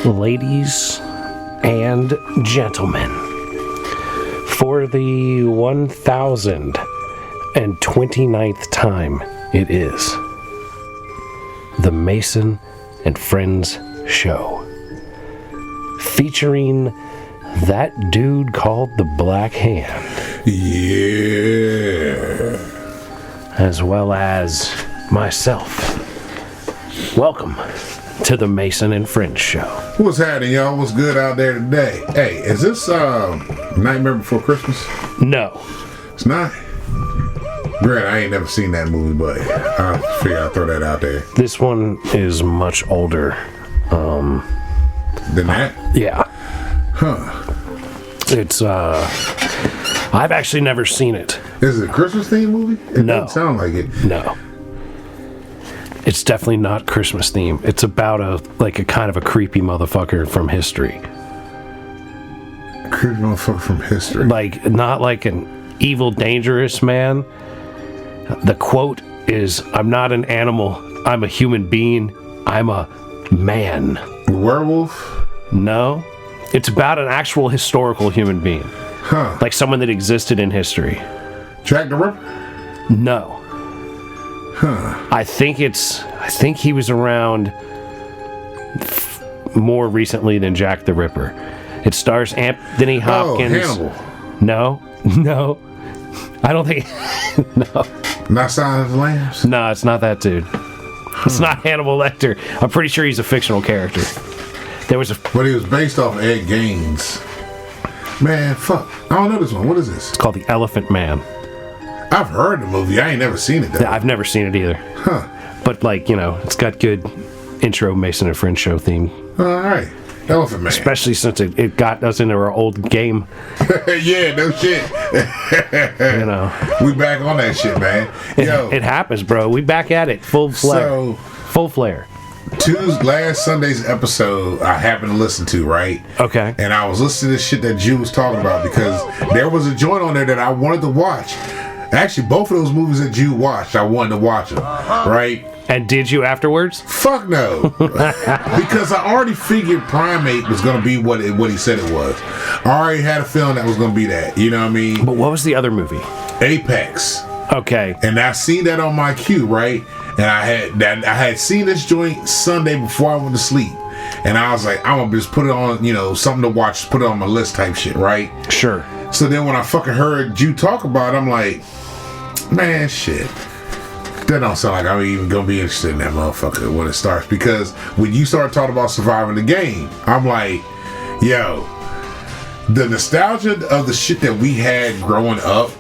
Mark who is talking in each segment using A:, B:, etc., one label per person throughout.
A: Ladies and gentlemen, for the 1029th time, it is the Mason and Friends Show, featuring that dude called the Black Hand.
B: Yeah.
A: As well as myself. Welcome to the Mason and Friends Show.
B: What's happening, y'all? What's good out there today? Hey, is this Nightmare Before Christmas?
A: No.
B: It's not? Grant, I ain't never seen that movie, but I figure I'll throw that out there.
A: This one is much older.
B: Than that?
A: Yeah.
B: Huh.
A: It's, I've actually never seen it.
B: Is it a Christmas themed movie? It
A: No.
B: doesn't sound like it.
A: No. It's definitely not Christmas themed. It's about a kind of a creepy motherfucker from history.
B: Creepy motherfucker from history.
A: Not like an evil, dangerous man. The quote is, "I'm not an animal. I'm a human being. I'm a man."
B: Werewolf?
A: No. It's about an actual historical human being.
B: Huh.
A: Like someone that existed in history.
B: Jack the Ripper?
A: No.
B: Huh.
A: I think he was around more recently than Jack the Ripper. It stars Anthony Hopkins.
B: Oh, Hannibal.
A: No. I don't think. No.
B: Not Silence of the Lambs?
A: No, it's not that dude. It's not Hannibal Lecter. I'm pretty sure he's a fictional character.
B: But he was based off Ed Gaines. Man, fuck. I don't know this one. What is this?
A: It's called The Elephant Man.
B: I've heard the movie. I ain't never seen it, though.
A: I've never seen it either.
B: Huh.
A: But, it's got good intro Mason and Friends Show theme.
B: All right. Elephant Man.
A: Especially since it got us into our old game.
B: Yeah, no shit. We back on that shit, man.
A: It happens, bro. We back at it. Full flare. Full flare.
B: Last Sunday's episode, I happened to listen to, right?
A: Okay.
B: And I was listening to shit that Jew was talking about because there was a joint on there that I wanted to watch. Actually, both of those movies that Jew watched, I wanted to watch them, right?
A: And did you afterwards?
B: Fuck no. Because I already figured Primate was going to be what he said it was. I already had a feeling that was going to be that. You know what I mean?
A: But what was the other movie?
B: Apex.
A: Okay.
B: And I seen that on my queue, right? And I had seen this joint Sunday before I went to sleep. And I was like, I'm going to just put it on, something to watch, put it on my list type shit, right?
A: Sure.
B: So then when I fucking heard you talk about it, I'm like, man, shit. That don't sound like I'm even going to be interested in that motherfucker when it starts. Because when you start talking about surviving the game, I'm like, yo, the nostalgia of the shit that we had growing up,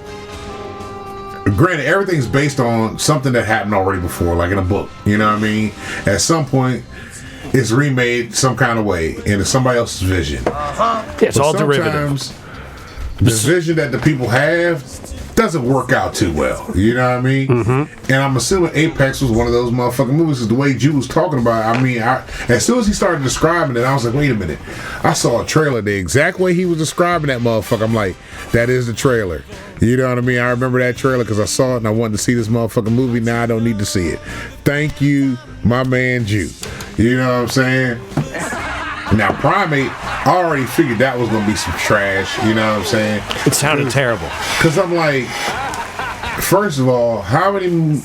B: granted, everything's based on something that happened already before, like in a book. You know what I mean? At some point, it's remade some kind of way into somebody else's vision.
A: Yeah, it's all derivative.
B: Sometimes the vision that the people have doesn't work out too well. You know what I mean? Mm-hmm. And I'm assuming Apex was one of those motherfucking movies because the way Jew was talking about it, as soon as he started describing it, I was like, wait a minute. I saw a trailer the exact way he was describing that motherfucker. I'm like, that is the trailer. You know what I mean? I remember that trailer because I saw it and I wanted to see this motherfucking movie. Now I don't need to see it. Thank you, my man Jew. You know what I'm saying? Now, Primate, I already figured that was going to be some trash. You know what I'm saying?
A: It sounded terrible.
B: Because I'm like, first of all, how many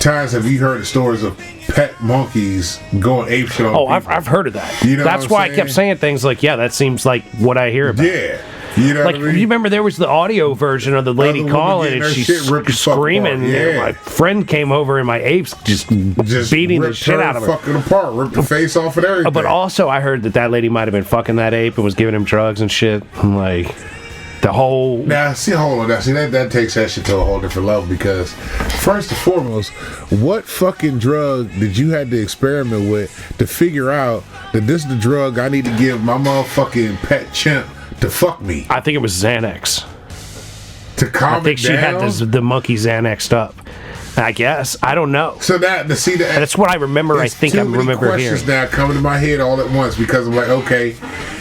B: times have you heard the stories of pet monkeys going apeshit on people?
A: I've heard of that.
B: You know
A: That's why I kept saying things like, yeah, that seems like what I hear about.
B: Yeah. You know what I mean?
A: You remember there was the audio version of the lady calling and she's screaming.
B: Yeah.
A: My friend came over and my apes just beating the shit out of her.
B: Fucking apart, ripped the face off and everything.
A: But also I heard that lady might have been fucking that ape and was giving him drugs and shit. I'm like, the whole...
B: Now, hold on. That takes that shit to a whole different level because, first and foremost, what fucking drug did you have to experiment with to figure out that this is the drug I need to give my motherfucking pet chimp to fuck me?
A: I think it was Xanax.
B: To calm it down?
A: I think she had the monkey Xanaxed up. I guess. I don't know.
B: So to see that,
A: that's what I remember. I think I remember hearing.
B: Questions now coming to my head all at once because I'm like, okay,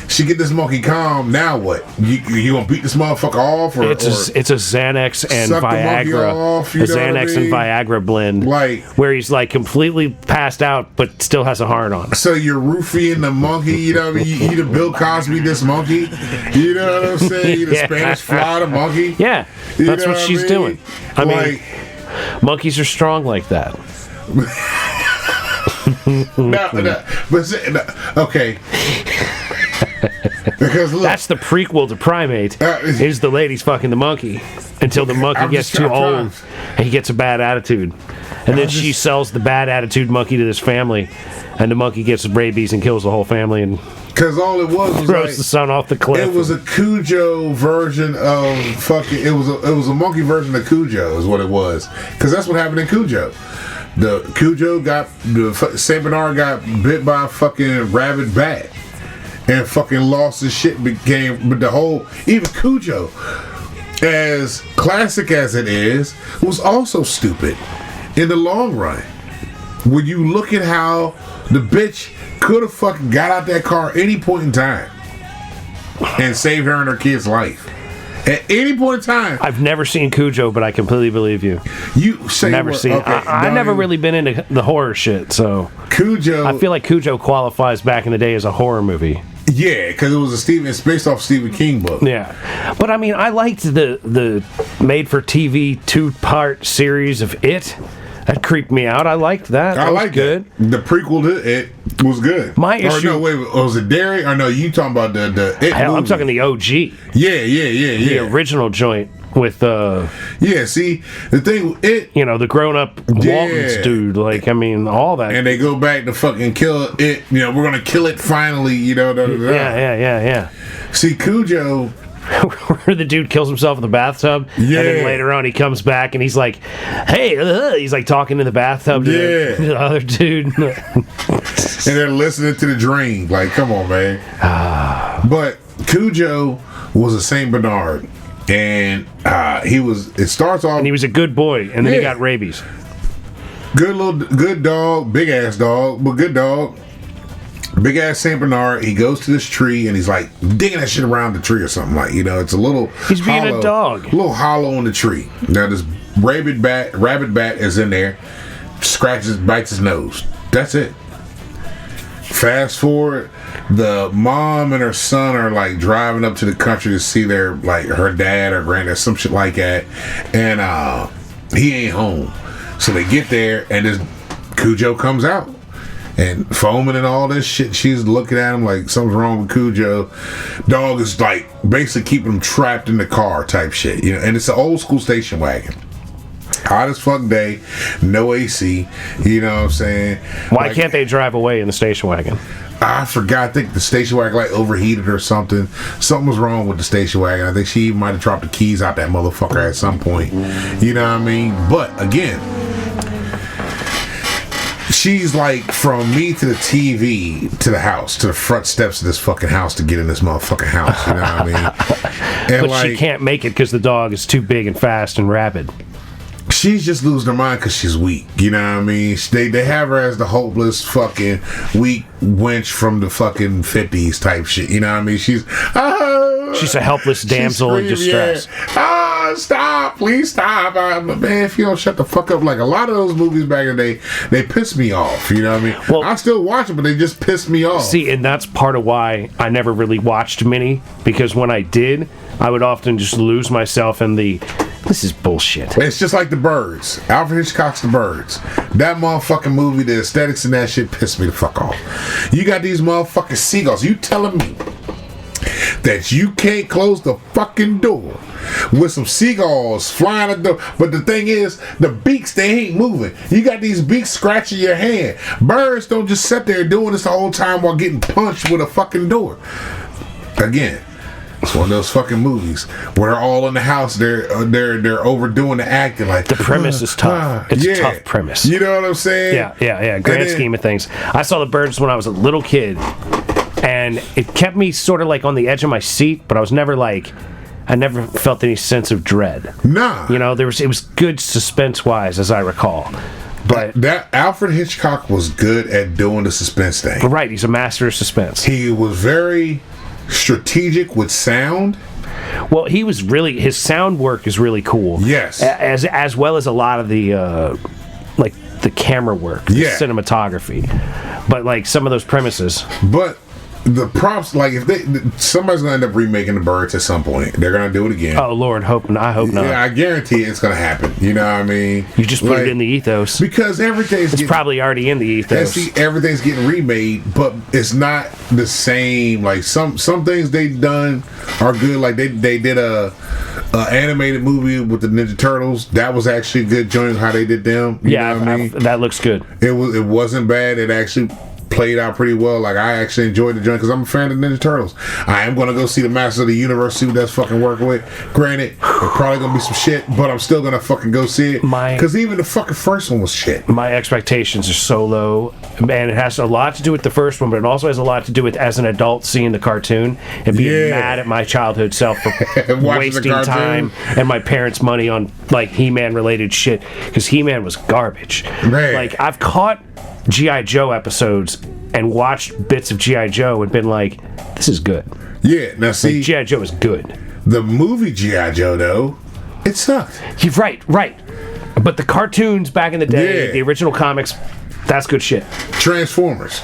B: she get this monkey calm. Now what? You gonna beat this motherfucker off?
A: It's a Xanax and Viagra,
B: off,
A: a Xanax and Viagra blend,
B: like
A: where he's like completely passed out but still has a hard on.
B: So you're roofing the monkey. You know what I mean? You the Bill Cosby this monkey. You know what I'm saying? You the Spanish Fly the monkey.
A: Yeah, that's what she's doing. I mean, monkeys are strong like that.
B: Okay. Because look,
A: that's the prequel to Primate. Is the lady's fucking the monkey until the monkey gets too old and he gets a bad attitude, and then she sells the bad attitude monkey to this family, and the monkey gets rabies and kills the whole family and.
B: Because all it was
A: throws
B: like,
A: the son off the cliff.
B: It was a Cujo version of fucking. It was a monkey version of Cujo, is what it was. Because that's what happened in Cujo. The Saint Bernard got bit by a fucking rabid bat and fucking lost his shit. But the whole even Cujo, as classic as it is, was also stupid in the long run. When you look at how the bitch could have fucking got out that car any point in time and saved her and her kid's life. At any point in time.
A: I've never seen Cujo, but I completely believe you.
B: You say
A: never seen. Okay, I've never really been into the horror shit, so
B: Cujo.
A: I feel like Cujo qualifies back in the day as a horror movie.
B: Yeah, because it was it's based off Stephen King book.
A: Yeah, but I mean, I liked the made-for-TV 2-part series of It. That creeped me out. I liked that. That was good.
B: The prequel to It was good.
A: My issue.
B: Or no, wait, was it Derry? Or no, you talking about the It
A: Hell,
B: movie.
A: I'm talking the OG.
B: Yeah.
A: The original joint with
B: yeah, see, the thing it.
A: You know, the grown-up Waltons dude. Like, I mean, all that.
B: And they go back to fucking kill it. You know, we're gonna kill it finally. You know.
A: Yeah.
B: See, Cujo.
A: Where the dude kills himself in the bathtub, and then later on he comes back and he's like, "Hey," he's like talking in the bathtub to the other dude,
B: and they're listening to the drain. Like, come on, man. But Cujo was a Saint Bernard, and it starts off,
A: and he was a good boy, and then he got rabies.
B: Good dog, big ass dog, but good dog. Big ass Saint Bernard. He goes to this tree and he's like digging that shit around the tree or something, like, you know, it's a little.
A: He's being a dog.
B: A little hollow in the tree. Now this rabbit bat is in there, bites his nose. That's it. Fast forward, the mom and her son are like driving up to the country to see their her dad or granddad, some shit like that, and he ain't home. So they get there and this Cujo comes out. And foaming and all this shit. She's looking at him like something's wrong with Cujo. Dog is like basically keeping him trapped in the car type shit. You know, and it's an old school station wagon. Hot as fuck day, no AC. You know what I'm saying?
A: Why can't they drive away in the station wagon?
B: I forgot. I think the station wagon overheated or something. Something was wrong with the station wagon. I think she even might have dropped the keys out that motherfucker at some point. You know what I mean? But again, she's like from me to the TV to the house to the front steps of this fucking house to get in this motherfucking house. You know what I mean? And
A: but she can't make it because the dog is too big and fast and rabid.
B: She's just losing her mind because she's weak. You know what I mean? They have her as the hopeless fucking weak wench from the fucking 50s type shit. You know what I mean? She's
A: a helpless damsel in distress.
B: Stop, please stop. Man, if you don't shut the fuck up, like a lot of those movies back in the day, they piss me off. You know what I mean? Well, I still watch them, but they just piss me off.
A: See, and that's part of why I never really watched many, because when I did, I would often just lose myself in this is bullshit.
B: It's just like The Birds. Alfred Hitchcock's The Birds. That motherfucking movie, the aesthetics and that shit pissed me the fuck off. You got these motherfucking seagulls. You telling me that you can't close the fucking door with some seagulls flying at the door? But the thing is, the beaks, they ain't moving. You got these beaks scratching your hand. Birds don't just sit there doing this the whole time while getting punched with a fucking door. Again, it's one of those fucking movies where they're all in the house. They're overdoing the acting. Like
A: the premise is tough. It's a tough premise.
B: You know what I'm saying?
A: Yeah. Grand scheme of things. I saw The Birds when I was a little kid, and it kept me sort of like on the edge of my seat. But I was never like, I never felt any sense of dread.
B: Nah.
A: You know, it was good suspense-wise, as I recall. But
B: that Alfred Hitchcock was good at doing the suspense thing.
A: Right, he's a master of suspense.
B: He was very strategic with sound.
A: Well, his sound work is really cool.
B: Yes.
A: As well as a lot of the like the camera work, the cinematography. But like some of those premises.
B: But the props, like if somebody's gonna end up remaking the Birds at some point, they're gonna do it again.
A: Oh Lord, I hope not.
B: Yeah, I guarantee it's gonna happen. You know what I mean?
A: You just put it in the ethos
B: because
A: it's probably already in the ethos.
B: See, everything's getting remade, but it's not the same. Like some things they've done are good. Like they did a animated movie with the Ninja Turtles. That was actually a good joint. How they did them. You know what I mean?
A: That looks good.
B: It wasn't bad. It actually played out pretty well. Like I actually enjoyed the joint because I'm a fan of the Ninja Turtles. I am gonna go see the Masters of the Universe, see what that's fucking working with. Granted, it's probably gonna be some shit, but I'm still gonna fucking go see it because even the fucking first one was shit.
A: My expectations are so low, and it has a lot to do with the first one, but it also has a lot to do with as an adult seeing the cartoon and being mad at my childhood self for wasting time and my parents' money on like He-Man related shit because He-Man was garbage.
B: Man.
A: Like I've caught G.I. Joe episodes and watched bits of G.I. Joe and been like, this is good.
B: Yeah, now see,
A: like, G.I. Joe is good.
B: The movie G.I. Joe, though, it sucked.
A: You're right. But the cartoons back in the day, the original comics, that's good shit.
B: Transformers.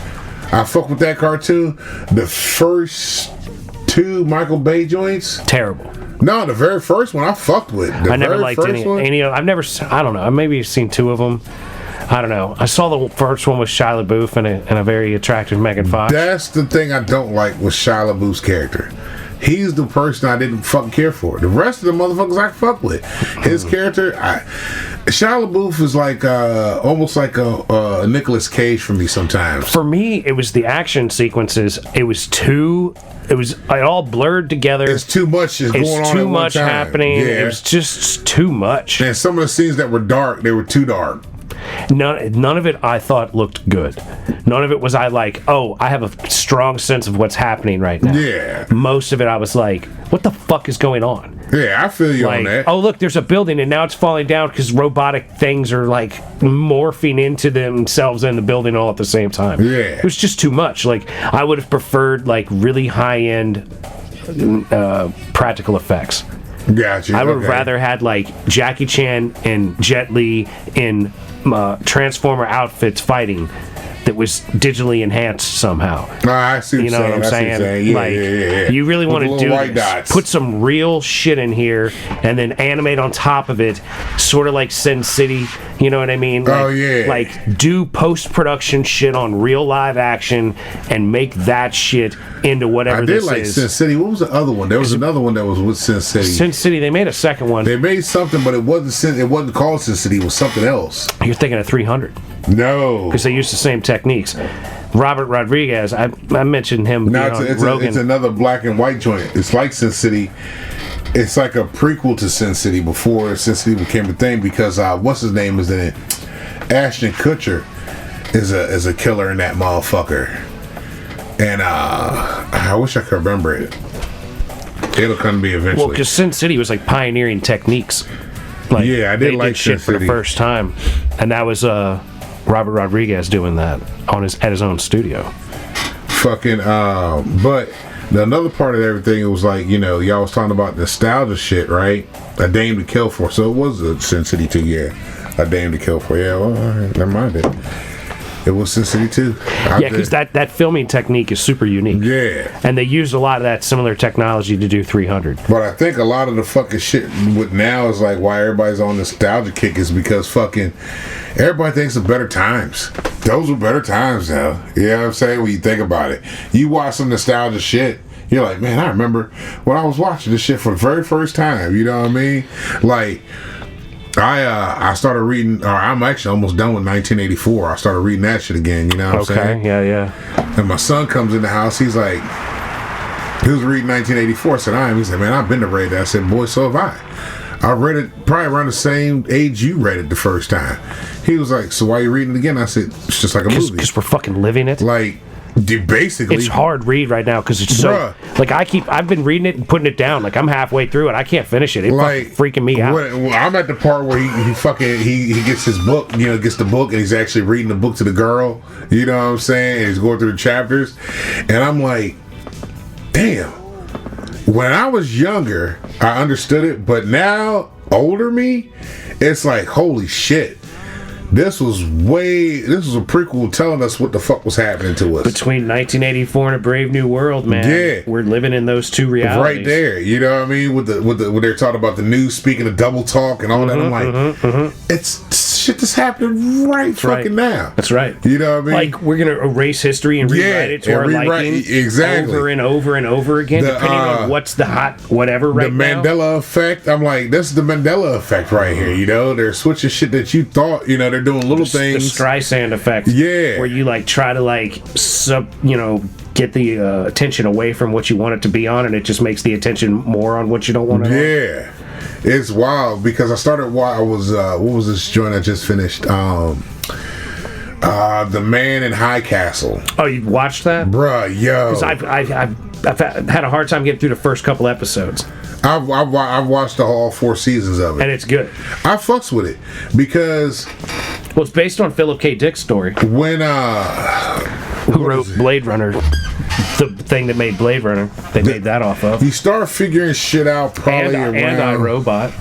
B: I fuck with that cartoon. The first two Michael Bay joints.
A: Terrible.
B: No, the very first one I fucked with.
A: I never liked any of them. I don't know. I've maybe seen two of them. I don't know. I saw the first one with Shia LaBeouf and a very attractive Megan Fox.
B: That's the thing I don't like with Shia LaBeouf's character. He's the person I didn't fucking care for. The rest of the motherfuckers I fuck with. His character, Shia LaBeouf is like almost like a Nicolas Cage for me sometimes.
A: For me, it was the action sequences. It all blurred together.
B: It's too much is going on.
A: It's too much happening.
B: Yeah.
A: It was just too much.
B: And some of the scenes that were dark, they were too dark.
A: None of it I thought looked good. None of it was I have a strong sense of what's happening right now.
B: Yeah.
A: Most of it I was like, what the fuck is going on?
B: Yeah, I feel you on that.
A: Oh, look, there's a building and now it's falling down because robotic things are like morphing into themselves in the building all at the same time.
B: Yeah.
A: It was just too much. Like, I would have preferred like really high-end practical effects.
B: Gotcha.
A: I would have rather had like Jackie Chan and Jet Li in Transformer outfits fighting that was digitally enhanced somehow.
B: I see what
A: you know what I'm saying?
B: Yeah.
A: You really want to do
B: white
A: this.
B: Dots.
A: Put some real shit in here and then animate on top of it, sort of like Sin City. You know what I mean? Like do post-production shit on real live action and make that shit into whatever this is. I did like
B: Sin City. What was the other one? There was another one that was with Sin City.
A: Sin City. They made a second one.
B: They made something, but it wasn't called Sin City. It was something else.
A: You're thinking of 300.
B: No,
A: because they used the same techniques. Robert Rodriguez, I mentioned him.
B: It's another black and white joint. It's like Sin City. It's like a prequel to Sin City before Sin City became a thing because what's his name is in it? Ashton Kutcher is a killer in that motherfucker, and I wish I could remember it. It'll come to me eventually.
A: Well, because Sin City was like pioneering techniques. Like,
B: I did like
A: shit for the first time, and that was Robert Rodriguez doing that at his own studio.
B: Fucking but another part of everything, it was like, y'all was talking about nostalgia shit, right? A Dame to Kill For. So it was a Sin City 2, A Dame to Kill For. Yeah, well, all right, never mind it. It was Sin City 2.
A: Because that filming technique is super unique.
B: Yeah.
A: And they used a lot of that similar technology to do 300.
B: But I think a lot of the fucking shit with now is like why everybody's on nostalgia kick is because fucking everybody thinks of better times. Those were better times now. You know what I'm saying? When you think about it. You watch some nostalgia shit, you're like, man, I remember when I was watching this shit for the very first time. You know what I mean? Like, I started reading, or I'm actually almost done with 1984. I started reading that shit again, you know what I'm saying?
A: Okay, yeah.
B: And my son comes in the house, he was reading 1984. I said, I am. He said, man, I've been to read that. I said, boy, so have I. I read it probably around the same age you read it the first time. He was like, so why are you reading it again? I said, it's just like a movie.
A: Because we're fucking living it.
B: Like, Basically,
A: it's hard read right now because it's so like I've been reading it and putting it down. Like I'm halfway through it, I can't finish it. It's like freaking me out.
B: I'm at the part where he gets his book, gets the book, and he's actually reading the book to the girl. You know what I'm saying? And he's going through the chapters, and I'm like, damn. When I was younger, I understood it, but now older me, it's like holy shit. This was a prequel telling us what the fuck was happening to us.
A: Between 1984 and A Brave New World, man. Yeah. We're living in those two realities.
B: Right there. You know what I mean? When they're talking about the news, speaking of double talk and all that, I'm like, it's shit that's happening fucking now.
A: That's right.
B: You know what I mean?
A: Like, we're going to erase history and rewrite it to our liking.
B: Exactly.
A: Over and over and over again, depending on what's the hot whatever right now.
B: The Mandela effect. I'm like, this is the Mandela effect right here. They're switching shit that you thought, they're doing little things.
A: The Streisand effect.
B: Yeah.
A: Where you try to get the attention away from what you want it to be on, and it just makes the attention more on what you don't want to.
B: Yeah. It's wild because I started while I was what was this joint I just finished? The Man in High Castle.
A: Oh, you watched that?
B: Bruh, yo.
A: Because I've had a hard time getting through the first couple episodes.
B: I've watched all 4 seasons of it.
A: And it's good.
B: I fucks with it because...
A: Well, it's based on Philip K. Dick's story.
B: When,
A: who wrote Blade Runner. The thing that made Blade Runner. They made that off of.
B: You start figuring shit out probably around...
A: And iRobot.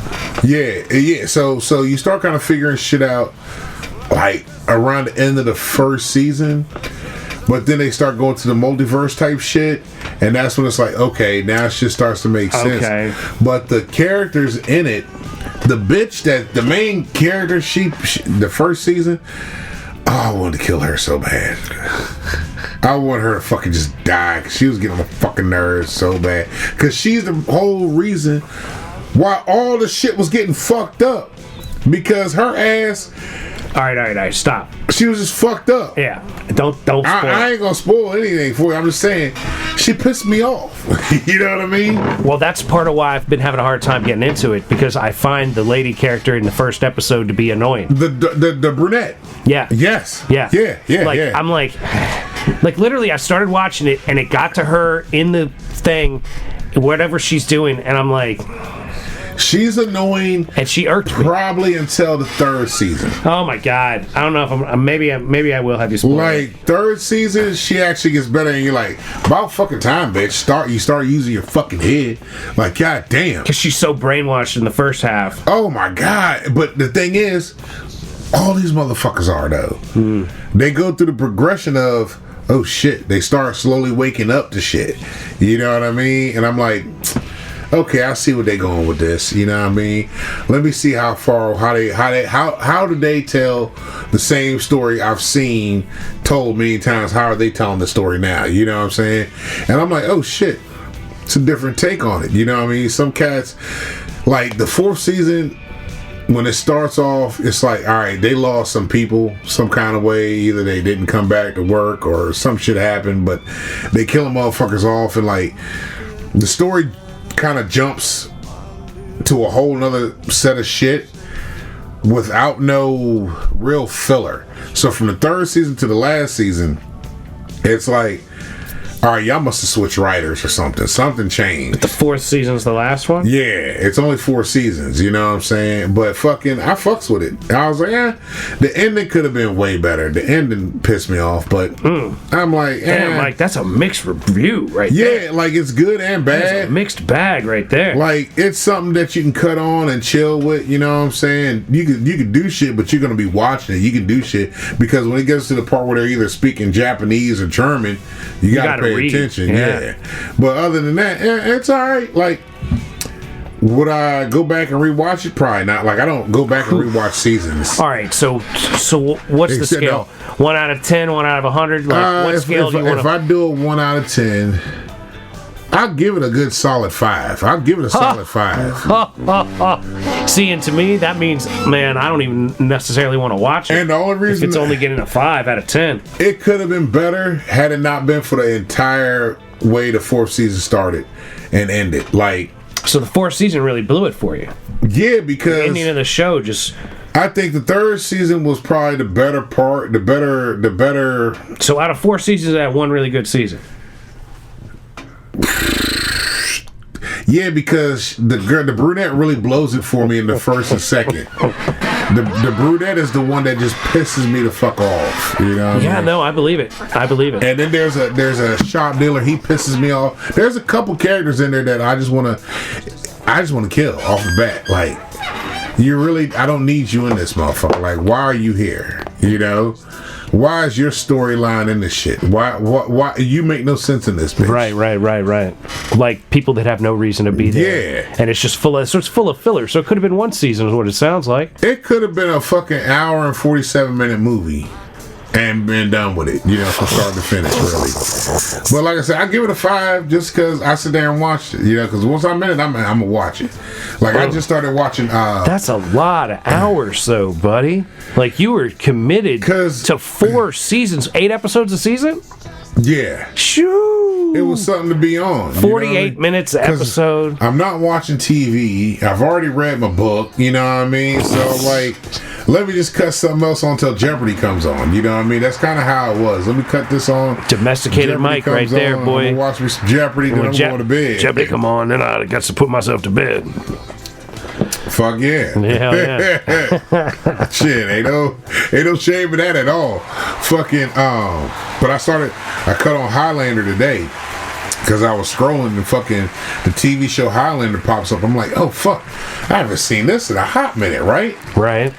B: Yeah. So you start kind of figuring shit out around the end of the first season. But then they start going to the multiverse type shit, and that's when it's like, okay, now shit starts to make sense. Okay. But the characters in it, the main character, the first season, I wanted to kill her so bad. I want her to fucking just die, because she was getting on my fucking nerves so bad. Because she's the whole reason why all the shit was getting fucked up. Because her ass...
A: All right, stop.
B: She was just fucked up.
A: Yeah, don't spoil.
B: I ain't gonna spoil anything for you. I'm just saying, she pissed me off. You know what I mean?
A: Well, that's part of why I've been having a hard time getting into it, because I find the lady character in the first episode to be annoying.
B: The brunette.
A: Yeah.
B: Yes.
A: Yeah.
B: Yeah.
A: I'm like literally, I started watching it, and it got to her in the thing, whatever she's doing, and I'm like...
B: She's annoying,
A: and she irked me
B: probably until the 3rd season.
A: Oh my god! I don't know if I'm. Maybe I will have you spoil.
B: 3rd season, she actually gets better, and you're like, about fucking time, bitch. You start using your fucking head. Like, god damn.
A: Because she's so brainwashed in the first half.
B: Oh my god! But the thing is, all these motherfuckers are though. They go through the progression of, oh shit. They start slowly waking up to shit. You know what I mean? And I'm like, okay, I see where they going with this. You know what I mean? Let me see how do they tell the same story I've seen told many times? How are they telling the story now? You know what I'm saying? And I'm like, oh shit, it's a different take on it. You know what I mean? Some cats, like the 4th season, when it starts off, it's like, all right, they lost some people some kind of way. Either they didn't come back to work or some shit happened, but they kill them motherfuckers off, and like the story kind of jumps to a whole nother set of shit without no real filler. So from the 3rd season to the last season, it's like, all right, y'all must have switched writers or something. Something changed.
A: The 4th season's the last one?
B: Yeah, it's only 4 seasons, you know what I'm saying? But fucking, I fucks with it. I was like, the ending could have been way better. The ending pissed me off, but I'm like,
A: damn, like, that's a mixed review right there.
B: Yeah, like, it's good and bad.
A: That's a mixed bag right there.
B: Like, it's something that you can cut on and chill with, you know what I'm saying? You can do shit, but you're going to be watching it. You can do shit, because when it gets to the part where they're either speaking Japanese or German, you got to pay attention. Yeah. But other than that, it's alright. Like, would I go back and rewatch it? Probably not. Like, I don't go back and rewatch seasons.
A: Alright, so what's the scale? 1 out of 10, 1 out of 100? Like, what scale do you want to...
B: If I do a 1 out of 10, I'll give it a good solid 5. I'll give it a solid 5.
A: See, and to me, that means, man, I don't even necessarily want to watch it.
B: And the only reason...
A: If it's only getting a 5 out of 10.
B: It could have been better had it not been for the entire way the 4th season started and ended. Like...
A: So the 4th season really blew it for you.
B: Yeah, because...
A: The ending of the show just...
B: I think the third season was probably the better part. The better.
A: So out of 4 seasons, I had one really good season.
B: Yeah, because the brunette really blows it for me in the first and second. The brunette is the one that just pisses me the fuck off. You know?
A: Yeah, no, I believe it.
B: And then there's a shop dealer. He pisses me off. There's a couple characters in there that I just want to kill off the bat. Like, I don't need you in this motherfucker. Like, why are you here? You know? Why is your storyline in this shit? Why you make no sense in this bitch?
A: Right. Like people that have no reason to be there.
B: Yeah.
A: And it's just full of filler. So it could have been one season is what it sounds like.
B: It could have been a fucking hour and 47-minute movie and been done with it, you know, from start to finish, really. But like I said, I give it a 5 just because I sit there and watch it, you know, because once I'm in it, I'm going to watch it. Like, I just started watching...
A: That's a lot of hours, though, buddy. Like, you were committed to 4 seasons, 8 episodes a season?
B: Yeah.
A: Shoo!
B: It was something to be on.
A: 48 minutes an episode.
B: I'm not watching TV. I've already read my book, you know what I mean? So, like... Let me just cut something else on until Jeopardy comes on. You know what I mean? That's kind of how it was. Let me cut this on.
A: Domesticated Mike right there, boy.
B: I'm gonna watch me some Jeopardy, then I'm going to bed.
A: Jeopardy come on, then I got to put myself to bed.
B: Fuck yeah.
A: Yeah.
B: Shit, ain't no shame in that at all. Fucking, but I cut on Highlander today. Because I was scrolling and fucking the TV show Highlander pops up. I'm like, oh fuck, I haven't seen this in a hot minute, right?
A: Right.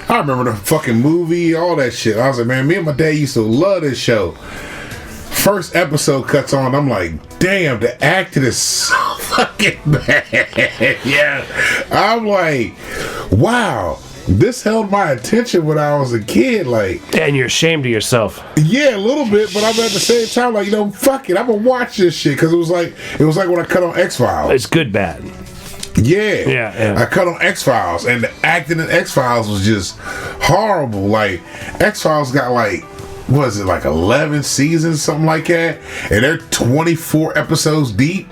B: I remember the fucking movie, all that shit. I was like, man, me and my dad used to love this show. First episode cuts on, I'm like, damn, the acting is so fucking bad. Yeah. I'm like, wow. This held my attention when I was a kid, like.
A: And you're ashamed of yourself.
B: Yeah, a little bit, but I'm at the same time like, you know, fuck it, I'm gonna watch this shit because it was like when I cut on X-Files.
A: It's good, bad.
B: Yeah. I cut on X-Files, and the acting in X-Files was just horrible. Like, X-Files got like, what is it, like 11 seasons, something like that, and they're 24 episodes deep.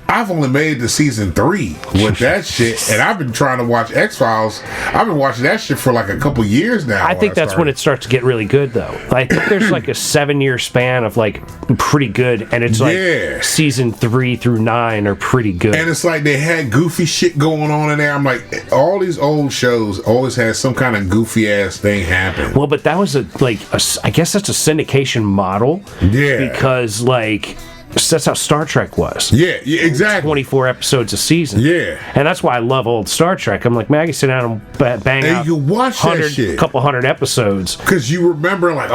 B: I've only made it to season 3 with that shit, and I've been trying to watch X-Files. I've been watching that shit for like a couple years now.
A: I think that's when it starts to get really good, though. I think there's like a 7-year span of like pretty good, and it's like season 3 through 9 are pretty good.
B: And it's like they had goofy shit going on in there. I'm like, all these old shows always had some kind of goofy ass thing happen.
A: Well, but that was I guess that's a syndication model.
B: Yeah.
A: Because like. That's how Star Trek was.
B: Yeah, exactly.
A: 24 episodes a season.
B: Yeah.
A: And that's why I love old Star Trek. I'm like, man, I can sit down and bang out
B: you watch that shit.
A: A couple hundred episodes.
B: Because you remember, like,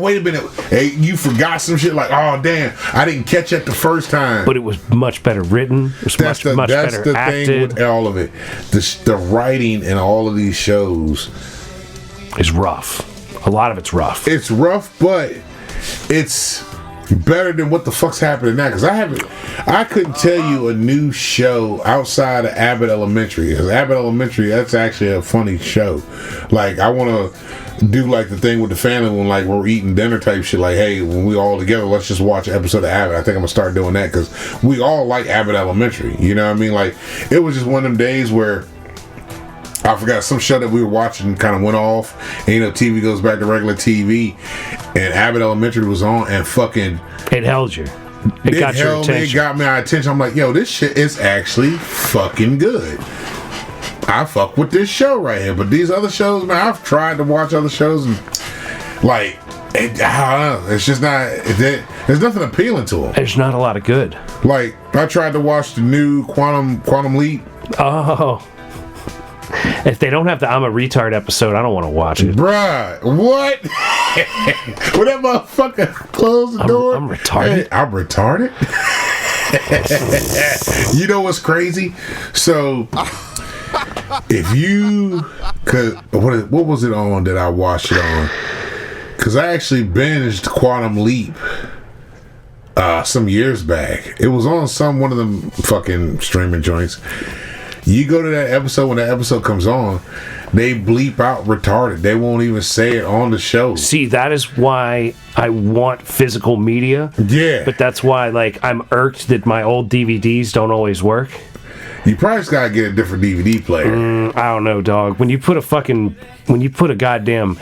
B: wait a minute. Hey, you forgot some shit. Like, oh, damn, I didn't catch it the first time.
A: But it was much better written. It was much better acted. That's the thing with all of it.
B: The writing in all of these shows
A: is rough. A lot of it's rough.
B: It's rough, but it's better than what the fuck's happening now, because I couldn't tell you a new show outside of Abbott Elementary, because Abbott Elementary, that's actually a funny show. Like, I want to do like the thing with the family when like we're eating dinner type shit, like, hey, when we all together, let's just watch an episode of Abbott. I think I'm gonna start doing that because we all like Abbott Elementary, you know what I mean? Like, it was just one of them days where I forgot some show that we were watching kind of went off, and you know, TV goes back to regular TV, and Abbott Elementary was on, and fucking
A: it held you. It got your attention.
B: It got my attention. I'm like, yo, this shit is actually fucking good. I fuck with this show right here. But these other shows, man, I've tried to watch other shows, and like, I don't know, it's just not. There's nothing appealing to them.
A: There's not a lot of good.
B: Like, I tried to watch the new Quantum Leap.
A: Oh. If they don't have the I'm a Retard episode, I don't want to watch it.
B: Bruh, what? When that motherfucker closed the door?
A: I'm retarded.
B: Hey, I'm retarded? You know what's crazy? So, if you... Cause what was it on that I watched it on? Because I actually binged Quantum Leap some years back. It was on one of them fucking streaming joints. You go to that episode, when that episode comes on, they bleep out retarded. They won't even say it on the show.
A: See, that is why I want physical media.
B: Yeah.
A: But that's why, like, I'm irked that my old DVDs don't always work.
B: You probably just gotta get a different DVD player.
A: I don't know, dog. When you put a goddamn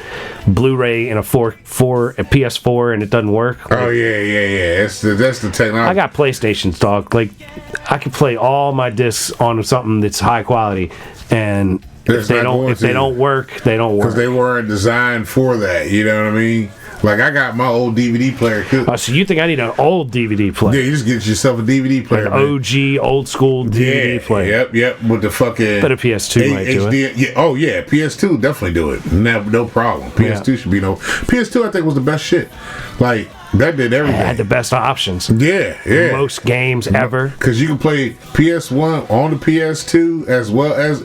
A: Blu-ray in a PS4 and it doesn't work.
B: Oh yeah. That's the technology.
A: I got PlayStations, dog. Like, I can play all my discs on something that's high quality, and if they don't work, they don't work.
B: Because they weren't designed for that. You know what I mean? Like, I got my old DVD player.
A: So you think I need an old DVD player?
B: Yeah, you just get yourself a DVD player.
A: An OG, old school DVD player.
B: Yep. With the fucking...
A: But a PS2 might do it.
B: Yeah, PS2 definitely do it. No problem. PS2 should be no... PS2, I think, was the best shit. Like, that did everything.
A: It had the best options.
B: Yeah.
A: Most games ever.
B: Because you can play PS1 on the PS2 as well as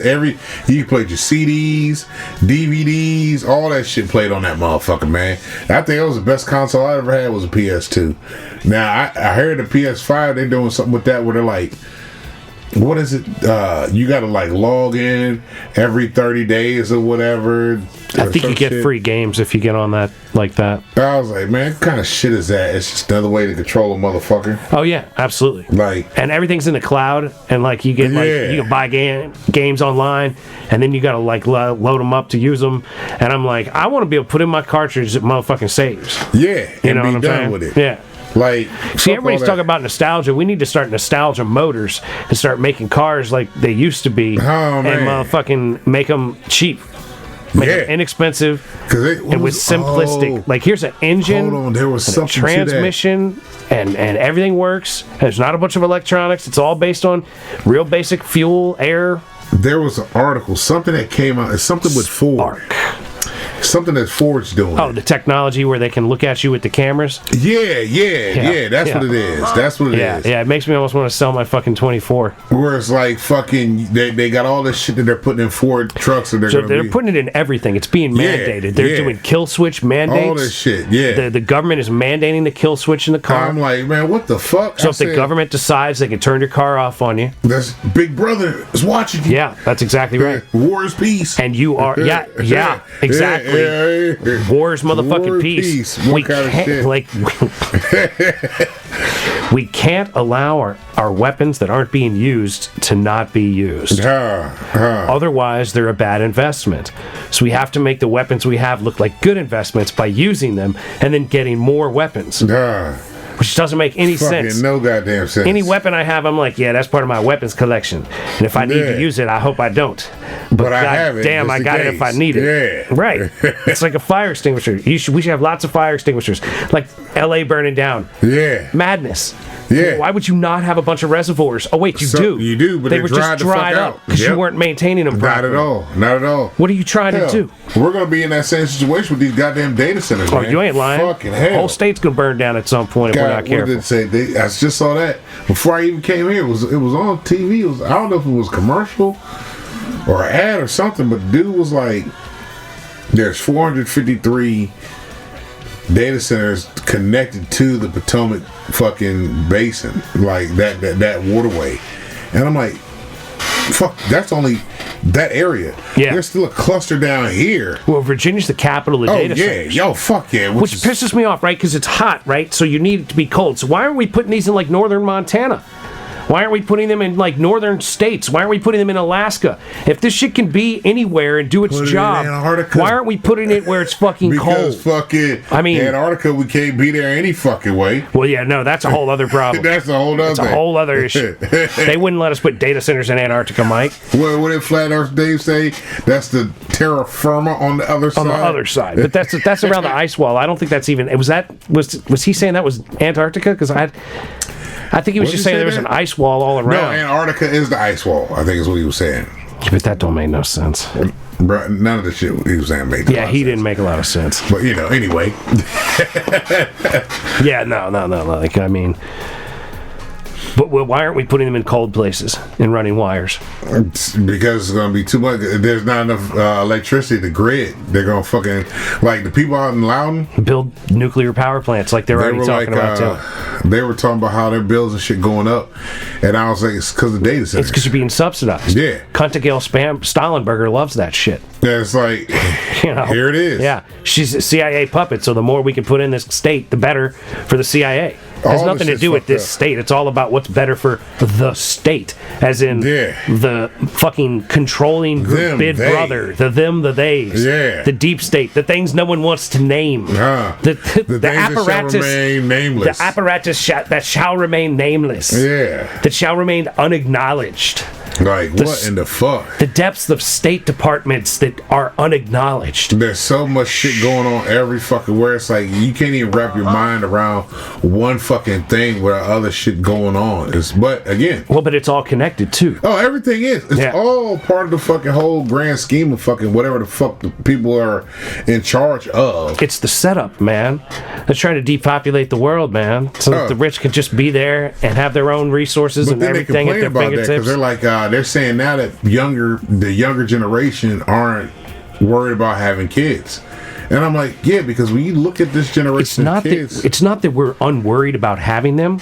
B: you can play your CDs, DVDs, all that shit played on that motherfucker, man. I think that was the best console I ever had was a PS2. Now, I heard the PS5, they're doing something with that where they're like, what is it? You gotta like log in every 30 days or whatever.
A: I think you get free games if you get on that like that.
B: I was like, man, what kind of shit is that? It's just another way to control a motherfucker.
A: Oh yeah, absolutely.
B: Like,
A: and everything's in the cloud, and like you get you can buy games online, and then you gotta like load them up to use them. And I'm like, I want to be able to put in my cartridge that motherfucking saves.
B: Yeah,
A: you know
B: be
A: what I'm
B: done
A: saying?
B: with it.
A: Yeah.
B: Like,
A: see, everybody's talking about nostalgia. We need to start Nostalgia Motors and start making cars like they used to be, and motherfucking make them cheap, make them inexpensive, and with simplistic. Like, here's an engine,
B: hold on, there was
A: and a transmission, and everything works. There's not a bunch of electronics. It's all based on real basic fuel, air.
B: There was an article, something that came out. It's something with Ford. Something that Ford's doing.
A: Oh, the technology where they can look at you with the cameras?
B: Yeah. That's what it is. That's what it is.
A: Yeah, it makes me almost want to sell my fucking 24.
B: Where it's like fucking, they got all this shit that they're putting in Ford trucks. And
A: they're putting it in everything. It's being mandated. They're doing kill switch mandates.
B: All this shit, yeah.
A: The government is mandating the kill switch in the car.
B: I'm like, man, what the fuck?
A: So if the government decides they can turn your car off on you.
B: That's Big Brother is watching you.
A: Yeah, that's exactly right.
B: War is peace.
A: And you are, exactly. War's motherfucking peace.
B: We can't,
A: we can't allow our weapons that aren't being used to not be used. Otherwise, they're a bad investment. So we have to make the weapons we have look like good investments by using them and then getting more weapons. Which doesn't make any sense.
B: No goddamn sense.
A: Any weapon I have, I'm like, yeah, that's part of my weapons collection. And if I need to use it, I hope I don't. But
B: I have it.
A: Damn, I got it if I need it.
B: Yeah.
A: Right. It's like a fire extinguisher. We should have lots of fire extinguishers. Like LA burning down.
B: Yeah.
A: Madness.
B: Yeah.
A: Why would you not have a bunch of reservoirs? Oh, wait, you do.
B: You do, but
A: they were just dried up because you weren't maintaining them properly.
B: Not at all.
A: What are you trying to do?
B: We're going to be in that same situation with these goddamn data centers, man.
A: You ain't lying.
B: Fucking hell.
A: The whole state's going to burn down at some point if we're not careful.
B: What did it say? I just saw that. Before I even came here, it was on TV. I don't know if it was commercial or an ad or something, but the dude was like, there's 453 data centers connected to the Potomac fucking basin, like that waterway. And I'm like, fuck, that's only that area.
A: Yeah.
B: There's still a cluster down here.
A: Well, Virginia's the capital of data centers.
B: Yo, fuck yeah.
A: Which pisses me off, right? Because it's hot, right? So you need it to be cold. So why aren't we putting these in like northern Montana? Why aren't we putting them in like northern states? Why aren't we putting them in Alaska? If this shit can be anywhere and do its job, why aren't we putting it where it's fucking cold?
B: Because fucking Antarctica, we can't be there any fucking way.
A: Well, yeah, no, that's a whole other problem.
B: That's a whole other thing.
A: That's a whole other issue. They wouldn't let us put data centers in Antarctica, Mike.
B: What did Flat Earth Dave say? That's the terra firma on the other side?
A: On the other side. But that's around the ice wall. I don't think that's even... Was he saying that was Antarctica? Because I think he was just saying there was an ice wall all around.
B: No, Antarctica is the ice wall, I think is what he was saying.
A: But that don't make no sense.
B: Bro, none of the shit he was saying made a lot of sense.
A: Didn't make a lot of sense.
B: But, anyway.
A: Yeah, no. Like, I mean... But why aren't we putting them in cold places and running wires?
B: Because it's going to be too much. There's not enough electricity to grid. They're going to fucking... Like, the people out in Loudon...
A: Build nuclear power plants like they're already talking about, too.
B: They were talking about how their bills and shit going up. And I was like, it's because of data centers.
A: It's because you're being subsidized.
B: Yeah.
A: Cuntigail Stalinberger loves that shit.
B: Yeah, it's like, here it is.
A: Yeah. She's a CIA puppet, so the more we can put in this state, the better for the CIA. has nothing to do with this state. It's all about what's better for the state, as in the fucking controlling group, big brother, the them, the theys, the deep state, the things no one wants to name, the apparatus that shall remain nameless, the apparatus that shall remain nameless, that shall remain unacknowledged.
B: Like, what in the fuck?
A: The depths of state departments that are unacknowledged.
B: There's so much shit going on every fucking where. It's like, you can't even wrap your mind around one fucking thing where other shit going on. But again.
A: Well, but it's all connected, too.
B: Oh, everything is. It's all part of the fucking whole grand scheme of fucking whatever the fuck the people are in charge of.
A: It's the setup, man. They're trying to depopulate the world, man. So that the rich can just be there and have their own resources and everything at their fingertips.
B: Because they're like, they're saying now that the younger generation aren't worried about having kids. And I'm like, yeah, because when you look at this generation of kids...
A: It's not that we're unworried about having them.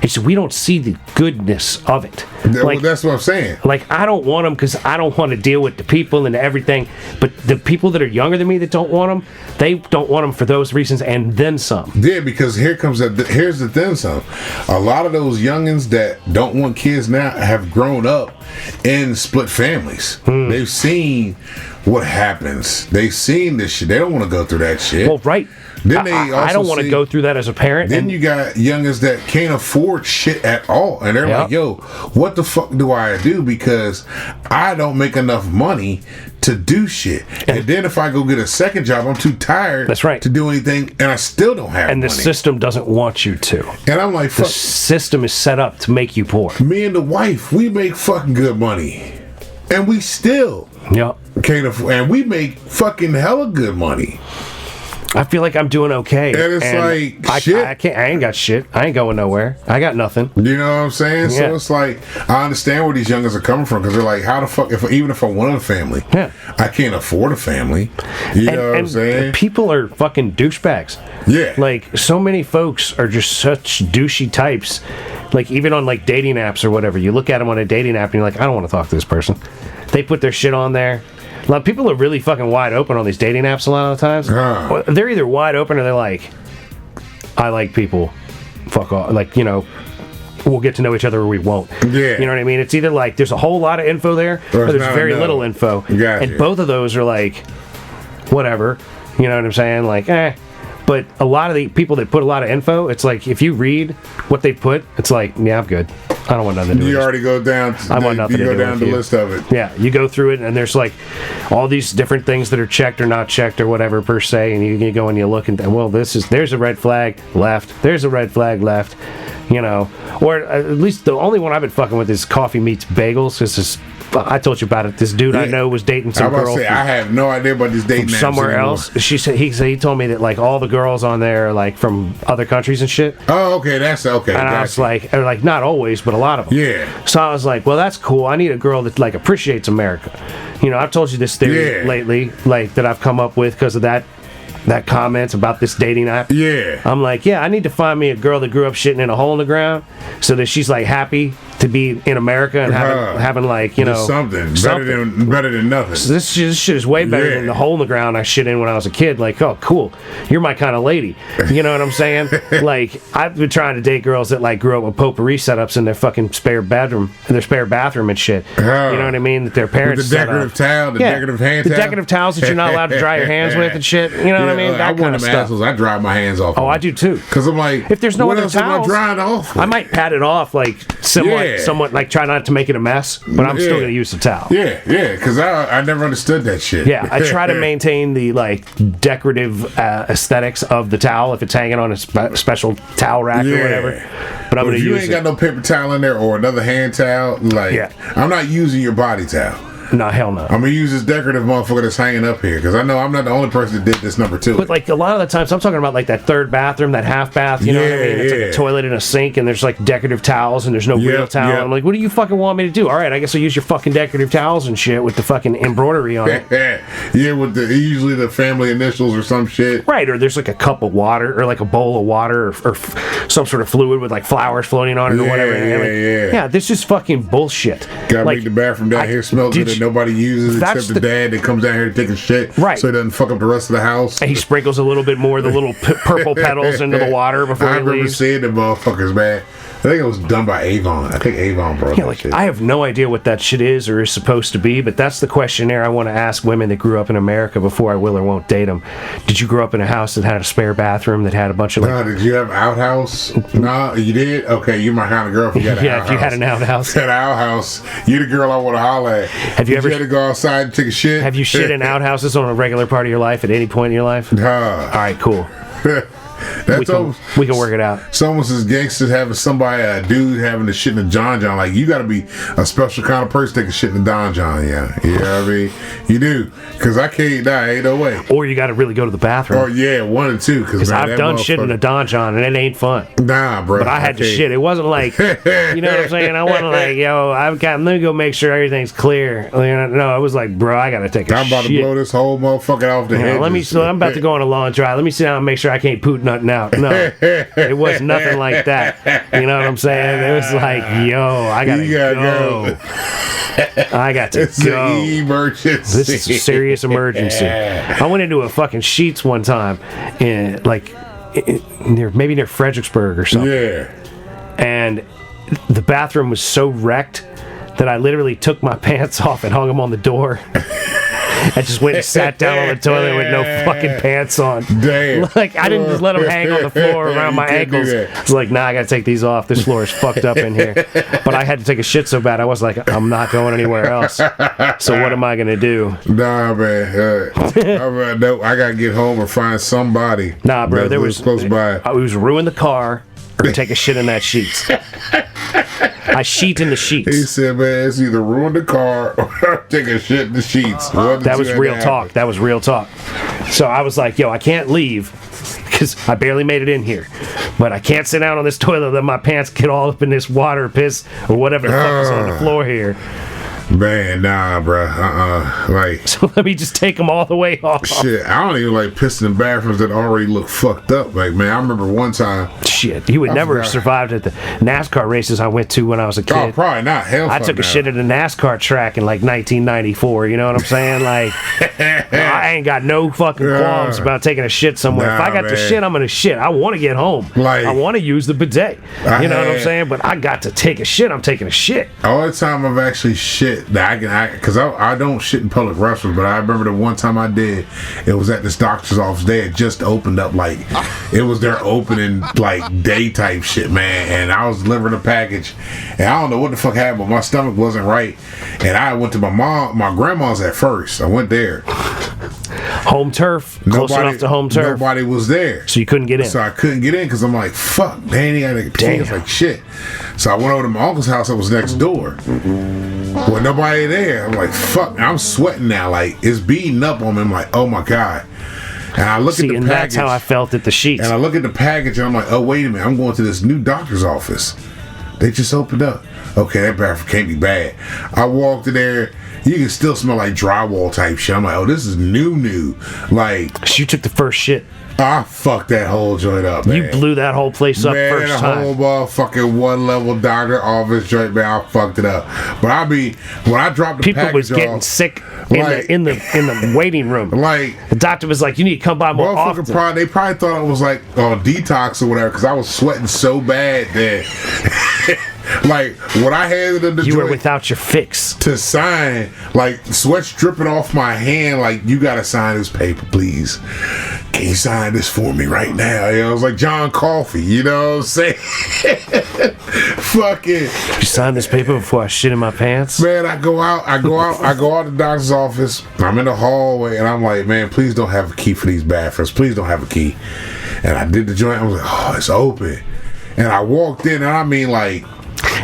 A: It's we don't see the goodness of it.
B: Well, that's what I'm saying.
A: Like, I don't want them because I don't want to deal with the people and everything. But the people that are younger than me that don't want them, they don't want them for those reasons and then some.
B: Yeah, because here's the then some. A lot of those youngins that don't want kids now have grown up in split families. They've seen what happens. They've seen this shit. They don't want to go through that shit.
A: Well, right.
B: Then
A: I don't want to go through that as a parent.
B: Then you got youngins that can't afford shit at all. And they're like, yo, what the fuck do I do? Because I don't make enough money to do shit. And then if I go get a second job, I'm too tired to do anything, and I still don't have money.
A: And the system doesn't want you to.
B: And I'm like, fuck.
A: The system is set up to make you poor.
B: Me and the wife, we make fucking good money. And we still can't afford. And we make fucking hella good money.
A: I feel like I'm doing okay.
B: And it's like, shit.
A: I ain't got shit. I ain't going nowhere. I got nothing.
B: You know what I'm saying? So it's like, I understand where these youngins are coming from, because they're like, how the fuck, even if I want a family, I can't afford a family. You know what I'm saying?
A: People are fucking douchebags.
B: Yeah.
A: Like, so many folks are just such douchey types. Like, even on, like, dating apps or whatever. You look at them on a dating app and you're like, I don't want to talk to this person. They put their shit on there. A lot of people are really fucking wide open on these dating apps a lot of the times. They're either wide open or they're like, I like people. Fuck off. Like, you know, we'll get to know each other or we won't.
B: Yeah.
A: You know what I mean? It's either like there's a whole lot of info there or there's very little info. And both of those are like, whatever. You know what I'm saying? Like, But a lot of the people that put a lot of info, it's like, if you read what they put, it's like, yeah, I'm good. I don't want nothing to do with it.
B: You already go down. You go down the list of it.
A: Yeah, you go through it, and there's like all these different things that are checked or not checked or whatever per se, and you go and you look and well, there's a red flag left. There's a red flag left. You know, or at least the only one I've been fucking with is Coffee Meets Bagels. This is, I told you about it. This dude I know was dating some girl.
B: I have no idea about this dating apps
A: somewhere
B: anymore.
A: else. He told me that like all the girls on there are like from other countries and shit.
B: Oh, okay, that's okay.
A: And I was like not always, but a lot of them.
B: Yeah.
A: So I was like, well, that's cool. I need a girl that like appreciates America. You know, I've told you this theory lately, like that I've come up with because of that comment about this dating app.
B: Yeah.
A: I'm like, I need to find me a girl that grew up shitting in a hole in the ground so that she's like happy to be in America and having like, you know,
B: something better than nothing.
A: So this shit is way better than the hole in the ground I shit in when I was a kid. Like, oh, cool, you're my kind of lady. You know what I'm saying? Like, I've been trying to date girls that like grew up with potpourri setups in their fucking spare bathroom and shit. You know what I mean? That their parents
B: with the decorative towel, decorative hand towel,
A: the decorative towels that you're not allowed to dry your hands with and shit. You know what I mean? That kind of stuff.
B: I dry my hands off.
A: Oh, I do too.
B: Because I'm like,
A: if there's no other towels,
B: dry it off.
A: I might pat it off like somewhat like try not to make it a mess, but I'm still gonna use the towel.
B: Yeah, because I never understood that shit.
A: Yeah, I try to maintain the like decorative aesthetics of the towel if it's hanging on a special towel rack or whatever. But I'm gonna use it. If you ain't got
B: no paper towel in there or another hand towel, like I'm not using your body towel.
A: No, hell no.
B: I'm gonna use this decorative motherfucker that's hanging up here because I know I'm not the only person that did this number two.
A: But like a lot of the times, I'm talking about like that third bathroom, that half bath. You know what I mean? It's like a toilet and a sink, and there's like decorative towels, and there's no real towel. I'm like, what do you fucking want me to do? All right, I guess I'll use your fucking decorative towels and shit with the fucking embroidery on it.
B: With usually the family initials or some shit.
A: Right, or there's like a cup of water or like a bowl of water or some sort of fluid with like flowers floating on it or whatever. Yeah, this is fucking bullshit.
B: Gotta make the bathroom down here smell good enough. ain't nobody uses except the dad that comes down here to take a shit,
A: right?
B: So he doesn't fuck up the rest of the house.
A: And he sprinkles a little bit more of the little purple petals into the water before he leaves.
B: I remember seeing the motherfuckers, man. I think it was done by Avon. I think Avon brought that shit.
A: I have no idea what that shit is or is supposed to be, but that's the questionnaire I want to ask women that grew up in America before I will or won't date them. Did you grow up in a house that had a spare bathroom that had a bunch of
B: No, did you have outhouse? No, you did? Okay, you my kind of girl if you got an outhouse.
A: If you had an outhouse.
B: Had an outhouse. You the girl I want to holler at.
A: Have you ever
B: had to go outside and take a shit?
A: Have you shit in outhouses on a regular part of your life at any point in your life? All right, cool. we can work it out.
B: It's almost as gangsters having somebody, a dude having the shit in the John. Like, you gotta be a special kind of person taking shit in the Don John, yeah. You know what I mean? You do. Because I can't die, ain't no way.
A: Or you gotta really go to the bathroom.
B: Oh, yeah, one or two.
A: Because I've done shit in a Don John and it ain't fun.
B: Nah, bro.
A: But I had to shit. It wasn't like, you know what I'm saying? I wasn't like, yo, I'm gonna go make sure everything's clear. No, it was like, bro, I gotta take a shit.
B: I'm about to blow this whole motherfucker off the head.
A: I'm about to go on a long drive. Let me sit down and make sure I can't poot nothing out. No, it was nothing like that. You know what I'm saying? It was like, yo, I gotta go. I got to
B: it's
A: go.
B: An emergency.
A: This is a serious emergency. I went into a fucking Sheetz one time, maybe near Fredericksburg or something.
B: Yeah.
A: And the bathroom was so wrecked that I literally took my pants off and hung them on the door. I just went and sat down on the toilet with no fucking pants on.
B: Damn.
A: Like, I didn't just let them hang on the floor around my ankles. I was like, nah, I gotta take these off. This floor is fucked up in here. But I had to take a shit so bad, I was like, I'm not going anywhere else. So what am I gonna do?
B: Nah, man. No, I gotta get home or find somebody.
A: Nah, bro, there was
B: close by.
A: I was ruin the car or take a shit in that sheets. I sheet in the sheets.
B: He said, man, it's either ruin the car or take a shit in the sheets.
A: That was real talk. That was real talk. So I was like, yo, I can't leave because I barely made it in here. But I can't sit down on this toilet, let my pants get all up in this water, piss, or whatever the fuck is on the floor here.
B: Man, nah, bro. Like,
A: so let me just take them all the way off.
B: Shit, I don't even like pissing in bathrooms that already look fucked up. Like, man, I remember one time.
A: Shit, you would never have survived at the NASCAR races I went to when I was a kid.
B: Oh, probably not. Hell,
A: I took a shit at a NASCAR track in like 1994. You know what I'm saying? Like, I ain't got no fucking qualms about taking a shit somewhere. If I got to shit, I'm gonna shit. I want to get home. Like, I want to use the bidet. You know what I'm saying? But I got to take a shit. I'm taking a shit.
B: All the time I've actually shit. Because I don't shit in public restrooms, but I remember the one time I did, it was at this doctor's office. They had just opened up, like, it was their opening, like, day type shit, man. And I was delivering a package, and I don't know what the fuck happened, but my stomach wasn't right. And I went to my grandma's at first. I went there.
A: Home turf, close enough to home turf.
B: Nobody was there,
A: so you couldn't get in.
B: So I couldn't get in because I'm like, fuck, man, he got to get like shit. So I went over to my uncle's house that was next door. Well, nobody there. I'm like, fuck, I'm sweating now. Like, it's beating up on me. I'm like, oh my god. And I look at the package.
A: And that's how I felt at the Sheetz.
B: And I look at the package and I'm like, oh wait a minute, I'm going to this new doctor's office. They just opened up. Okay, that bathroom can't be bad. I walked in there. You can still smell like drywall type shit. I'm like, oh, this is new. Like,
A: you took the first shit.
B: I fucked that whole joint up, man.
A: You blew that whole place up first time.
B: Man, the whole motherfucking one-level doctor office joint, man, I fucked it up. But I mean, when I dropped the package
A: people was getting sick in the waiting room.
B: Like,
A: the doctor was like, you need to come by more often.
B: They probably thought I was like on detox or whatever because I was sweating so bad that... Like, when I handed them the
A: you were without your fix
B: to sign, like, sweat's dripping off my hand, like, you gotta sign this paper, please. Can you sign this for me right now? You know, it was like John Coffey, you know what I'm saying? Fucking.
A: You sign this paper before I shit in my pants?
B: Man, I go out the doctor's office, I'm in the hallway, and I'm like, man, please don't have a key for these bathrooms. Please don't have a key. And I did the joint, I was like, oh, it's open. And I walked in, and I mean, like,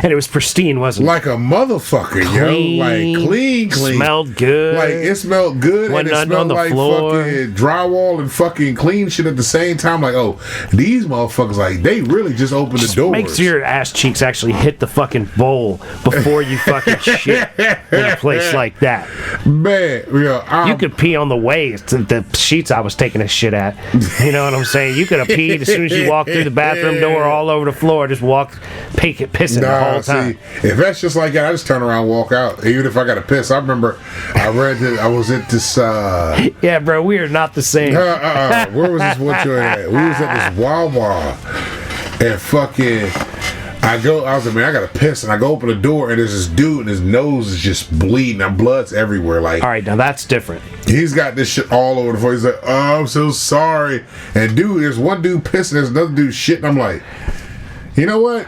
A: and it was pristine, wasn't it?
B: Like a motherfucker, clean, yo. Like, clean.
A: Smelled good.
B: Like, it smelled good.
A: Wasn't
B: and it smelled
A: on the
B: like
A: floor.
B: Fucking drywall and fucking clean shit at the same time. Like, oh, these motherfuckers, like, they really just opened the doors.
A: Make sure your ass cheeks actually hit the fucking bowl before you fucking shit in a place like that.
B: Man, yeah.
A: You could pee on the way to the Sheetz I was taking a shit at. You know what I'm saying? You could have peed as soon as you walked through the bathroom door all over the floor. Just walked, pissing the whole whole time.
B: See, if that's just like that, I just turn around and walk out. Even if I got to piss. I remember I read that I was at this...
A: yeah, bro, we are not the same.
B: Where was this one joint at? We was at this Wawa. And fucking... I was like, man, I got to piss. And I go open the door, and there's this dude, and his nose is just bleeding. And blood's everywhere. Like,
A: all right, now that's different.
B: He's got this shit all over the floor. He's like, oh, I'm so sorry. And dude, there's one dude pissing, there's another dude shitting. I'm like... You know what?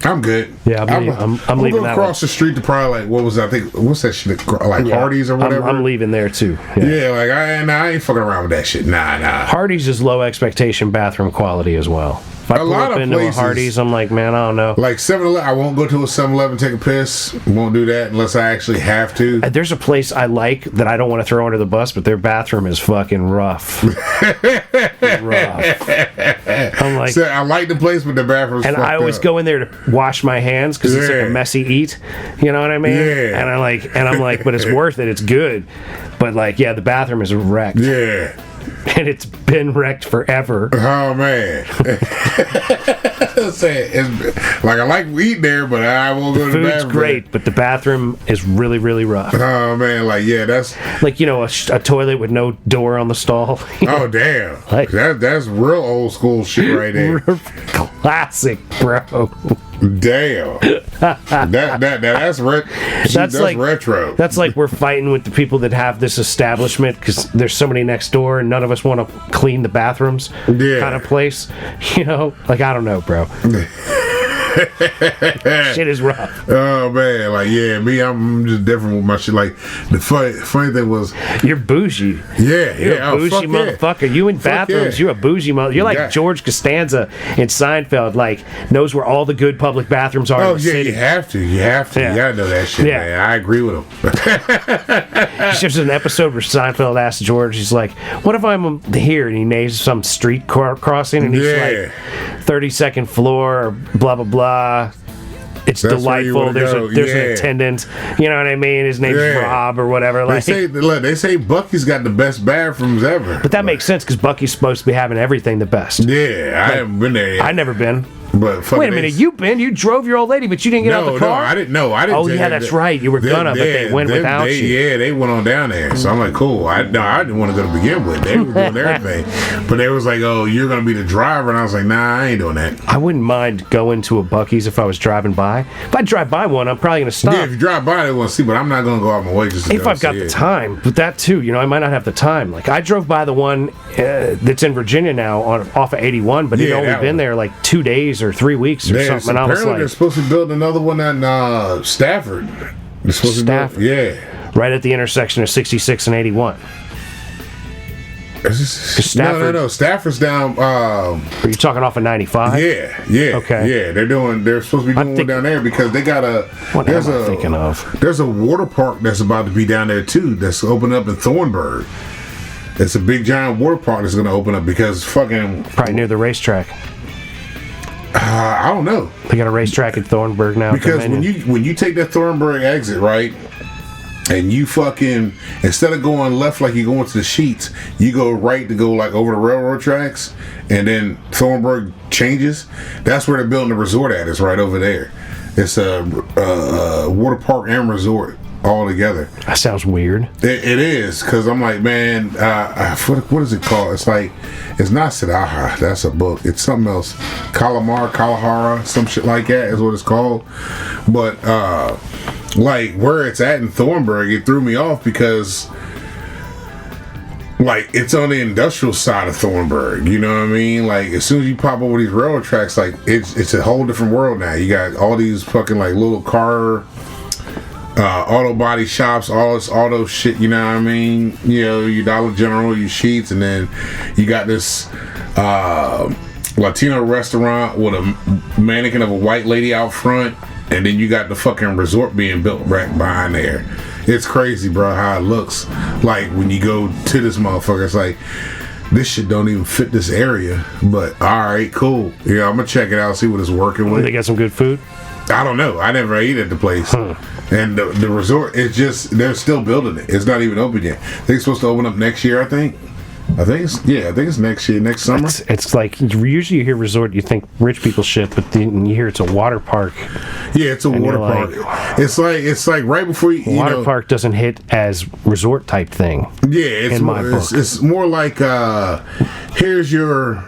B: I'm good.
A: Yeah, I'm leaving
B: going to cross the street to probably like, what was that? I think, what's that shit? Like Hardee's or whatever?
A: I'm leaving there too.
B: Yeah, like I ain't fucking around with that shit. Nah.
A: Hardee's is low expectation bathroom quality as well. If I pull up into a Hardee's, I'm like, man, I don't know.
B: Like 7-Eleven, I won't go to a 7-Eleven take a piss. Won't do that unless I actually have to.
A: There's a place I like that I don't want to throw under the bus, but their bathroom is fucking rough. I'm like,
B: so I like the place, but the bathroom's
A: and I always go in there to wash my hands because it's like a messy eat. You know what I mean?
B: Yeah.
A: And I'm like, but it's worth it. It's good. But like, yeah, the bathroom is wrecked.
B: Yeah.
A: And it's been wrecked forever.
B: Oh man! Like I like eating there, but I won't go to the bathroom.
A: The food's great, but the bathroom is really, really rough.
B: Oh man! Like that's
A: like a toilet with no door on the stall.
B: Oh damn! Like, that's real old school shit right there.
A: Classic, bro.
B: Damn. That's like retro.
A: That's like we're fighting with the people that have this establishment because there's somebody next door and none of us want to clean the bathrooms kind of place. You know? Like, I don't know, bro. Shit is rough.
B: Oh man, like me, I'm just different with my shit. Like the funny thing was,
A: you're bougie.
B: Yeah,
A: you're a bougie motherfucker. Yeah. You in bathrooms, you're a bougie mother. You're like George Costanza in Seinfeld. Like knows where all the good public bathrooms are.
B: Oh
A: in the city.
B: You have to. You gotta know that shit, man. I agree with him.
A: There's an episode where Seinfeld asks George, he's like, "What if I'm here?" And he names some street crossing, and he's like, 32nd floor, or blah blah blah. It's that's delightful. There's an attendant. You know what I mean? His name's Rob or whatever. Like
B: they say Bucky's got the best bathrooms ever.
A: But that makes sense because Bucky's supposed to be having everything the best.
B: Yeah, I haven't been there yet.
A: I've never been.
B: But
A: wait a minute, you drove your old lady, but you didn't get out the car?
B: No, I didn't. No, I didn't.
A: Oh yeah, that's right. You were gonna, but they went without you.
B: Yeah, they went on down there. So I'm like, cool. I didn't want to go to begin with. They were doing everything, but they was like, oh, you're gonna be the driver, and I was like, nah, I ain't doing that.
A: I wouldn't mind going to a Bucky's if I was driving by. If I drive by one, I'm probably gonna stop.
B: Yeah, if you drive by, they want to see, but I'm not gonna go out my way just to
A: if I've got the time. But that too, I might not have the time. Like I drove by the one that's in Virginia now off of 81, but it only been there like 2 days or 3 weeks or something. And I was like,
B: they're supposed to build another one at Stafford. They're supposed
A: Stafford,
B: to build,
A: right at the intersection of 66 and 81.
B: Stafford, no. Stafford's down.
A: Are you talking off of 95?
B: Yeah. Okay. Yeah, they're supposed to be doing one down there because they got a.
A: What am I thinking of?
B: There's a water park that's about to be down there too. That's opening up in Thornburg. It's a big giant water park that's going to open up because fucking
A: probably near the racetrack.
B: I don't know.
A: They got a racetrack in Thornburg now.
B: Because when you take that Thornburg exit, right, and you fucking instead of going left like you going to the Sheetz, you go right to go like over the railroad tracks, and then Thornburg changes. That's where they're building the resort at. It's right over there. It's a water park and resort all together.
A: That sounds weird.
B: It is because I'm like, man, what is it called? It's like it's not Siddhartha. That's a book. It's something else. Kalahara, some shit like that is what it's called. But like where it's at in Thornburg, it threw me off because like it's on the industrial side of Thornburg. You know what I mean? Like as soon as you pop over these railroad tracks, like it's a whole different world now. You got all these fucking like little car. Auto body shops, all this auto shit, you know what I mean? Your Dollar General, your Sheetz, and then you got this Latino restaurant with a mannequin of a white lady out front, and then you got the fucking resort being built right behind there. It's crazy, bro, how it looks like when you go to this motherfucker. It's like, this shit don't even fit this area, but alright, cool. I'm gonna check it out, see what it's working with.
A: They got some good food?
B: I don't know. I never ate at the place. And the resort, it's just, they're still building it. It's not even open yet. They're supposed to open up next year, I think. I think it's next year, next summer.
A: It's like usually you hear resort, you think rich people shit, but then you hear it's a water park.
B: Yeah, it's a water park. It's like right before you
A: water park doesn't hit as resort type thing.
B: Yeah, it's more like here's your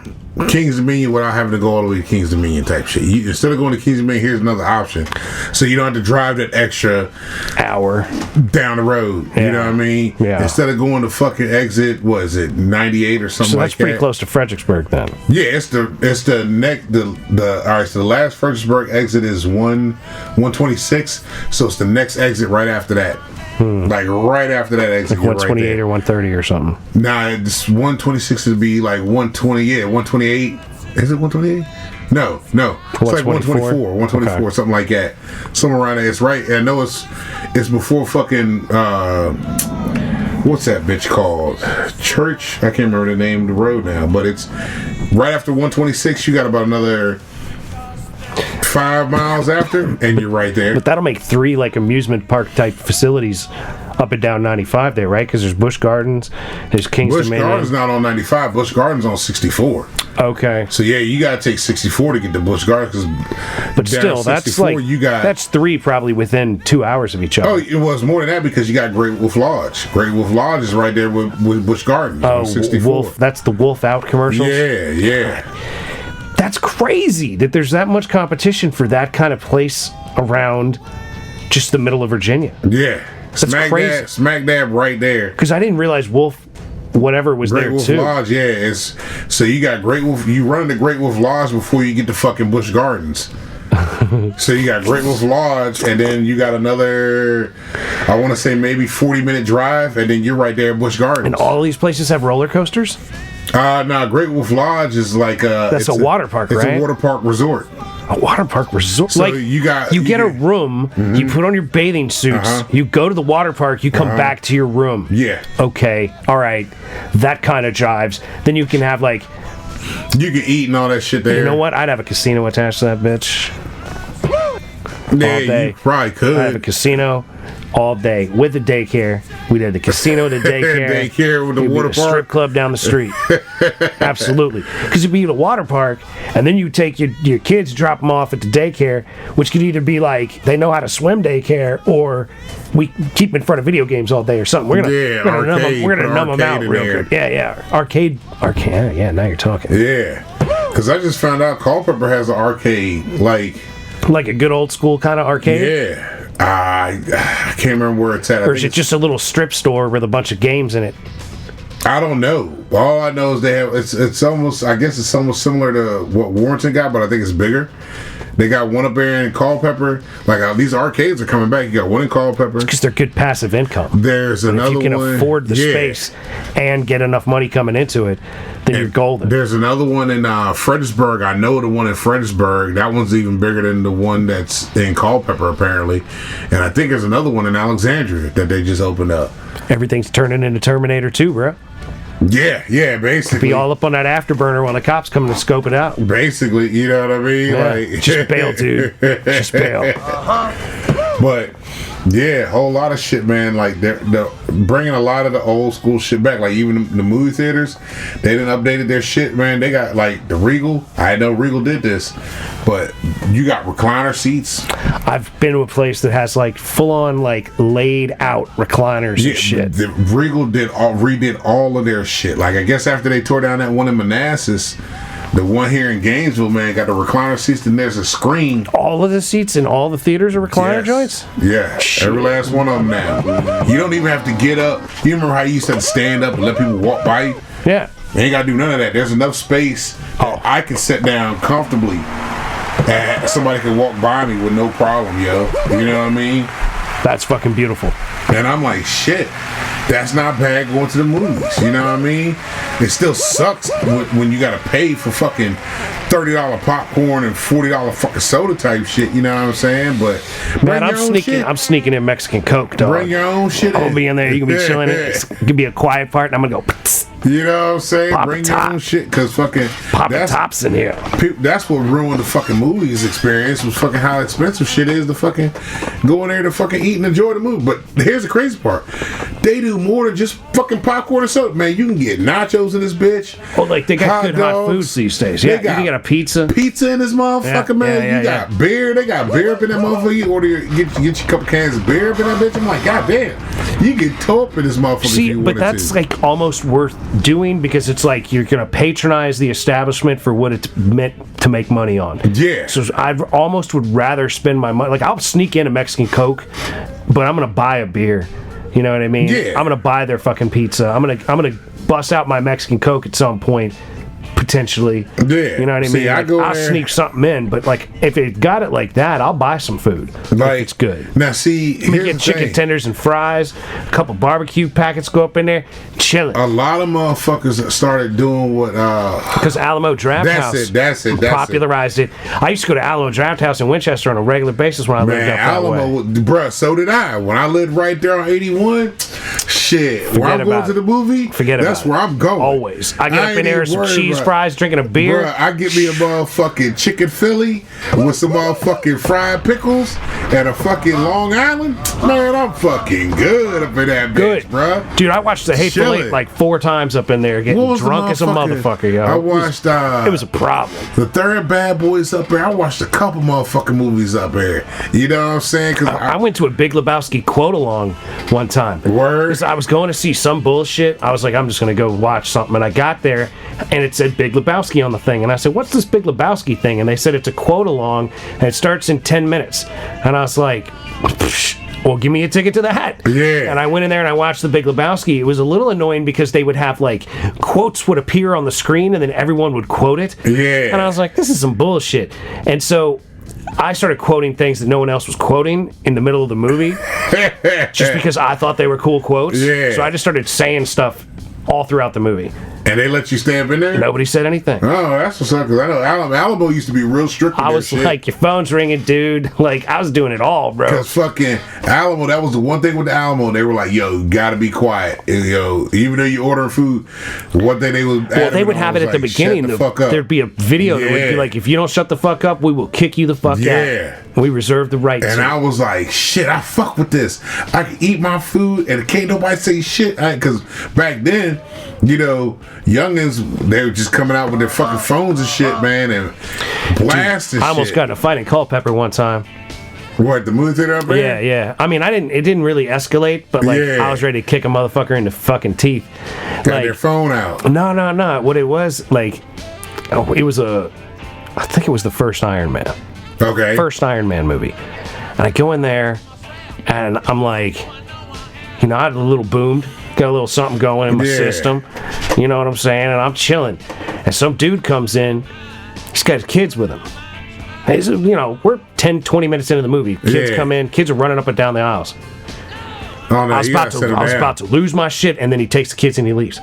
B: King's Dominion without having to go all the way to King's Dominion type shit. Instead of going to King's Dominion, here's another option. So you don't have to drive that extra
A: hour
B: down the road. Yeah. You know what I mean?
A: Yeah.
B: Instead of going to fucking exit, what is it, 98 or something like that? So that's
A: pretty close to Fredericksburg then.
B: Yeah, it's the last Fredericksburg exit is 126. So it's the next exit right after that. Like right after that exit,
A: like 128 right or 130 or something.
B: Nah, this 126 would be like 120. Yeah, 128. Is it 128? No. It's like 124, something like that. Somewhere around there. It's right. I know it's before fucking what's that bitch called? Church. I can't remember the name of the road now, but it's right after 126. You got about another 5 miles after, and you're right there.
A: But that'll make 3 like amusement park type facilities up and down 95 there, right? Because there's Busch Gardens, there's King's Dominion.
B: Busch Gardens not on 95. Busch Gardens on 64.
A: Okay.
B: So yeah, you gotta take 64 to get to Busch Gardens.
A: But still, that's like that's 3 probably within 2 hours of each other.
B: Oh, it was more than that because you got Great Wolf Lodge. Great Wolf Lodge is right there with Busch Gardens.
A: Oh,
B: on 64.
A: Wolf. That's the Wolf Out commercials.
B: Yeah.
A: That's crazy that there's that much competition for that kind of place around just the middle of Virginia.
B: Yeah. Smack dab right there.
A: Because I didn't realize Wolf whatever was
B: Great
A: there
B: Wolf
A: too.
B: Lodge, yeah. So you got Great Wolf, you run into Great Wolf Lodge before you get to fucking Busch Gardens. So you got Great Wolf Lodge, and then you got another, I want to say maybe 40-minute drive, and then you're right there at Busch Gardens.
A: And all these places have roller coasters?
B: No, Great Wolf Lodge is like
A: that's a water park, right?
B: It's a water park resort.
A: A water park resort.
B: So
A: like
B: you
A: get a room, you put on your bathing suits, you go to the water park, you come back to your room.
B: Yeah.
A: Okay, all right, that kind of jives. Then you can have like,
B: you can eat and all that shit there.
A: You know what? I'd have a casino attached to that bitch.
B: Yeah,
A: all day.
B: You probably could.
A: I'd have a casino all day with the daycare. We'd have the casino, the daycare.
B: Daycare with the water park.
A: Strip club down the street. Absolutely. Because you'd be at a water park, and then you take your kids, drop them off at the daycare, which could either be like they know how to swim daycare, or we keep them in front of video games all day or something. We're gonna numb them out real good. Yeah. Arcade. Yeah, now you're talking.
B: Yeah. Because I just found out Culpeper has an arcade, like
A: a good old school kind of arcade.
B: Yeah. I can't remember where it's at.
A: Or is it just a little strip store with a bunch of games in it?
B: I don't know. All I know is they have it's almost, I guess it's almost similar to what Warrenton got, but I think it's bigger. They got one up there in Culpeper. Like these arcades are coming back. You got one in Culpeper
A: because they're good passive income.
B: There's another one.
A: If you can afford the space and get enough money coming into it, then you're golden.
B: There's another one in Fredericksburg. I know the one in Fredericksburg. That one's even bigger than the one that's in Culpeper, apparently. And I think there's another one in Alexandria that they just opened up.
A: Everything's turning into Terminator 2, bro.
B: Yeah, basically.
A: Be all up on that afterburner while the cops come to scope it out.
B: Basically, you know what I mean?
A: Yeah.
B: Like,
A: just bail, dude. Just bail.
B: But yeah, whole lot of shit, man. Like they're bringing a lot of the old school shit back. Like even the movie theaters, they done updated their shit, man. They got like the Regal. I know Regal did this, but you got recliner seats.
A: I've been to a place that has like full on like laid out recliners and shit.
B: The Regal redid all of their shit. Like I guess after they tore down that one in Manassas, the one here in Gainesville, man, got the recliner seats, and there's a screen.
A: All of the seats in all the theaters are recliner joints?
B: Yeah, shit. Every last one of them now. You don't even have to get up. You remember how you used to stand up and let people walk by you?
A: Yeah.
B: You ain't got to do none of that. There's enough space that I can sit down comfortably and somebody can walk by me with no problem, yo. You know what I mean?
A: That's fucking beautiful.
B: And I'm like, shit. That's not bad going to the movies. You know what I mean? It still sucks when you gotta pay for fucking $30 $30 popcorn and $40 fucking soda type shit. You know what I'm saying? But
A: man, I'm sneaking in Mexican Coke, dog.
B: Bring your own shit.
A: I'm gonna be in there. You can be chilling. It's gonna be a quiet part, and I'm gonna go.
B: You know what I'm saying? Bring your own shit, cause fucking
A: popping tops in here.
B: That's what ruined the fucking movies experience, was fucking how expensive shit is to fucking go in there to fucking eat and enjoy the movie. But here's the crazy part: they do more than just fucking popcorn and soda. Man, you can get nachos in this bitch.
A: Oh, like they got good hot foods these days. Yeah, you can get a pizza in this motherfucker, man. You got beer. They got beer up in that motherfucker. You order get your couple cans of beer up in that bitch. I'm like, god damn, you get toe up in this motherfucker. See, but that's like almost worth doing, because it's like you're gonna patronize the establishment for what it's meant to make money on.
B: Yeah.
A: So I almost would rather spend my money. Like, I'll sneak in a Mexican Coke, but I'm gonna buy a beer. You know what I mean?
B: Yeah.
A: I'm gonna buy their fucking pizza. I'm gonna bust out my Mexican Coke at some point, potentially.
B: Yeah.
A: You know what I mean? I'll sneak something in, but like if it got it like that, I'll buy some food. Like, if it's good.
B: Now see,
A: let me get chicken tenders and fries, a couple barbecue packets go up in there, chilling.
B: A lot of motherfuckers started doing what
A: because Alamo Draft House popularized it. I used to go to Alamo Draft House in Winchester on a regular basis when I lived up that way.
B: Bruh, so did I. When I lived right there on 81, shit. When I'm going to the movie, that's where I'm going.
A: Always. I get up in there, some cheese fries, drinking a beer.
B: Bruh, I get me a motherfucking chicken Philly with some motherfucking fried pickles and a fucking Long Island. Man, I'm fucking good up in that bitch, bruh.
A: Dude, I watched The Hateful Eight like 4 times up in there, getting drunk as a motherfucker, yo.
B: I watched
A: it was a problem.
B: The Third Bad Boys up there. I watched a couple motherfucking movies up there. You know what I'm saying? Cause
A: I went to a Big Lebowski quote along one time.
B: Word.
A: Because I was going to see some bullshit. I was like, I'm just going to go watch something. And I got there, and it said Big Lebowski on the thing. And I said, what's this Big Lebowski thing? And they said it's a quote along, and it starts in 10 minutes. And I was like, well, give me a ticket to that.
B: Yeah.
A: And I went in there and I watched the Big Lebowski. It was a little annoying because they would have like quotes would appear on the screen and then everyone would quote it.
B: Yeah.
A: And I was like, this is some bullshit. And so I started quoting things that no one else was quoting in the middle of the movie just because I thought they were cool quotes.
B: Yeah.
A: So I just started saying stuff all throughout the movie.
B: And they let you stay up in there?
A: Nobody said anything.
B: Oh, that's what's up. Because I know Alamo used to be real strict with
A: I was
B: shit.
A: like, your phone's ringing, dude. Like, I was doing it all, bro.
B: Because fucking Alamo, that was the one thing with the Alamo. They were like, yo, you gotta be quiet. And, yo, even though you're ordering food, one thing they would...
A: Well, they would have it at the beginning. There'd be a video that would be like, if you don't shut the fuck up, we will kick you the fuck out. We reserve the right
B: and
A: to.
B: I was like, shit, I fuck with this. I can eat my food and can't nobody say shit. Because back then, you know, youngins, they were just coming out with their fucking phones and shit, man, and blasting shit.
A: I almost got in a fight in Culpeper one time.
B: What, the movie theater up there?
A: Yeah. I mean, it didn't really escalate, but like I was ready to kick a motherfucker in the fucking teeth.
B: Got their phone out.
A: No. What it was, like, I think it was the first Iron Man.
B: Okay.
A: First Iron Man movie. And I go in there, and I'm like, you know, I had a little boomed. Got a little something going in my system. You know what I'm saying? And I'm chilling. And some dude comes in. He's got his kids with him. He's, you know, we're 10, 20 minutes into the movie. Kids come in. Kids are running up and down the aisles.
B: Oh, no,
A: I was about to lose my shit, and then he takes the kids and he leaves.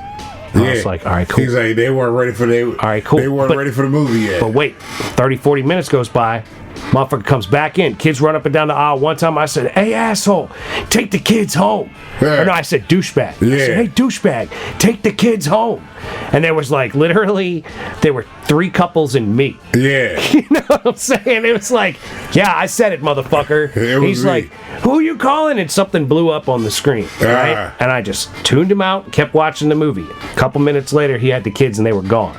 A: I was like, all right, cool.
B: He's like, they weren't ready for
A: all right, cool.
B: They weren't ready for the movie yet.
A: But wait, 30, 40 minutes goes by. Motherfucker comes back in. Kids run up and down the aisle. One time I said, hey, asshole, take the kids home.
B: Yeah.
A: Or no, I said, douchebag.
B: Yeah.
A: I said, hey, douchebag, take the kids home. And there was like, literally, there were 3 couples and me.
B: Yeah.
A: You know what I'm saying? It was like, yeah, I said it, motherfucker. He's like, who are you calling? And something blew up on the screen. Right? And I just tuned him out, kept watching the movie. A couple minutes later, he had the kids and they were gone.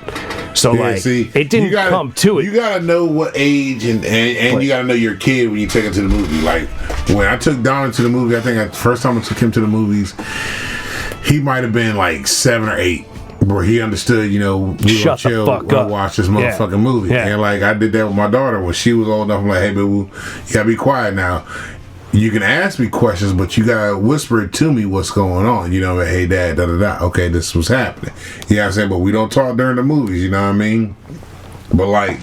A: So it didn't come to it.
B: You gotta know what age and you gotta know your kid when you take him to the movie. Like when I took Donnie to the movie, I think the first time I took him to the movies, he might have been like 7 or 8. Where he understood, you know, we gonna chill, we'll watch this motherfucking movie. Yeah. And like I did that with my daughter when she was old enough. I'm like, hey, boo, you gotta be quiet now. You can ask me questions, but you gotta whisper it to me what's going on. You know, like, hey, dad, da-da-da. Okay, this was happening. You know what I'm saying? But we don't talk during the movies, you know what I mean? But like,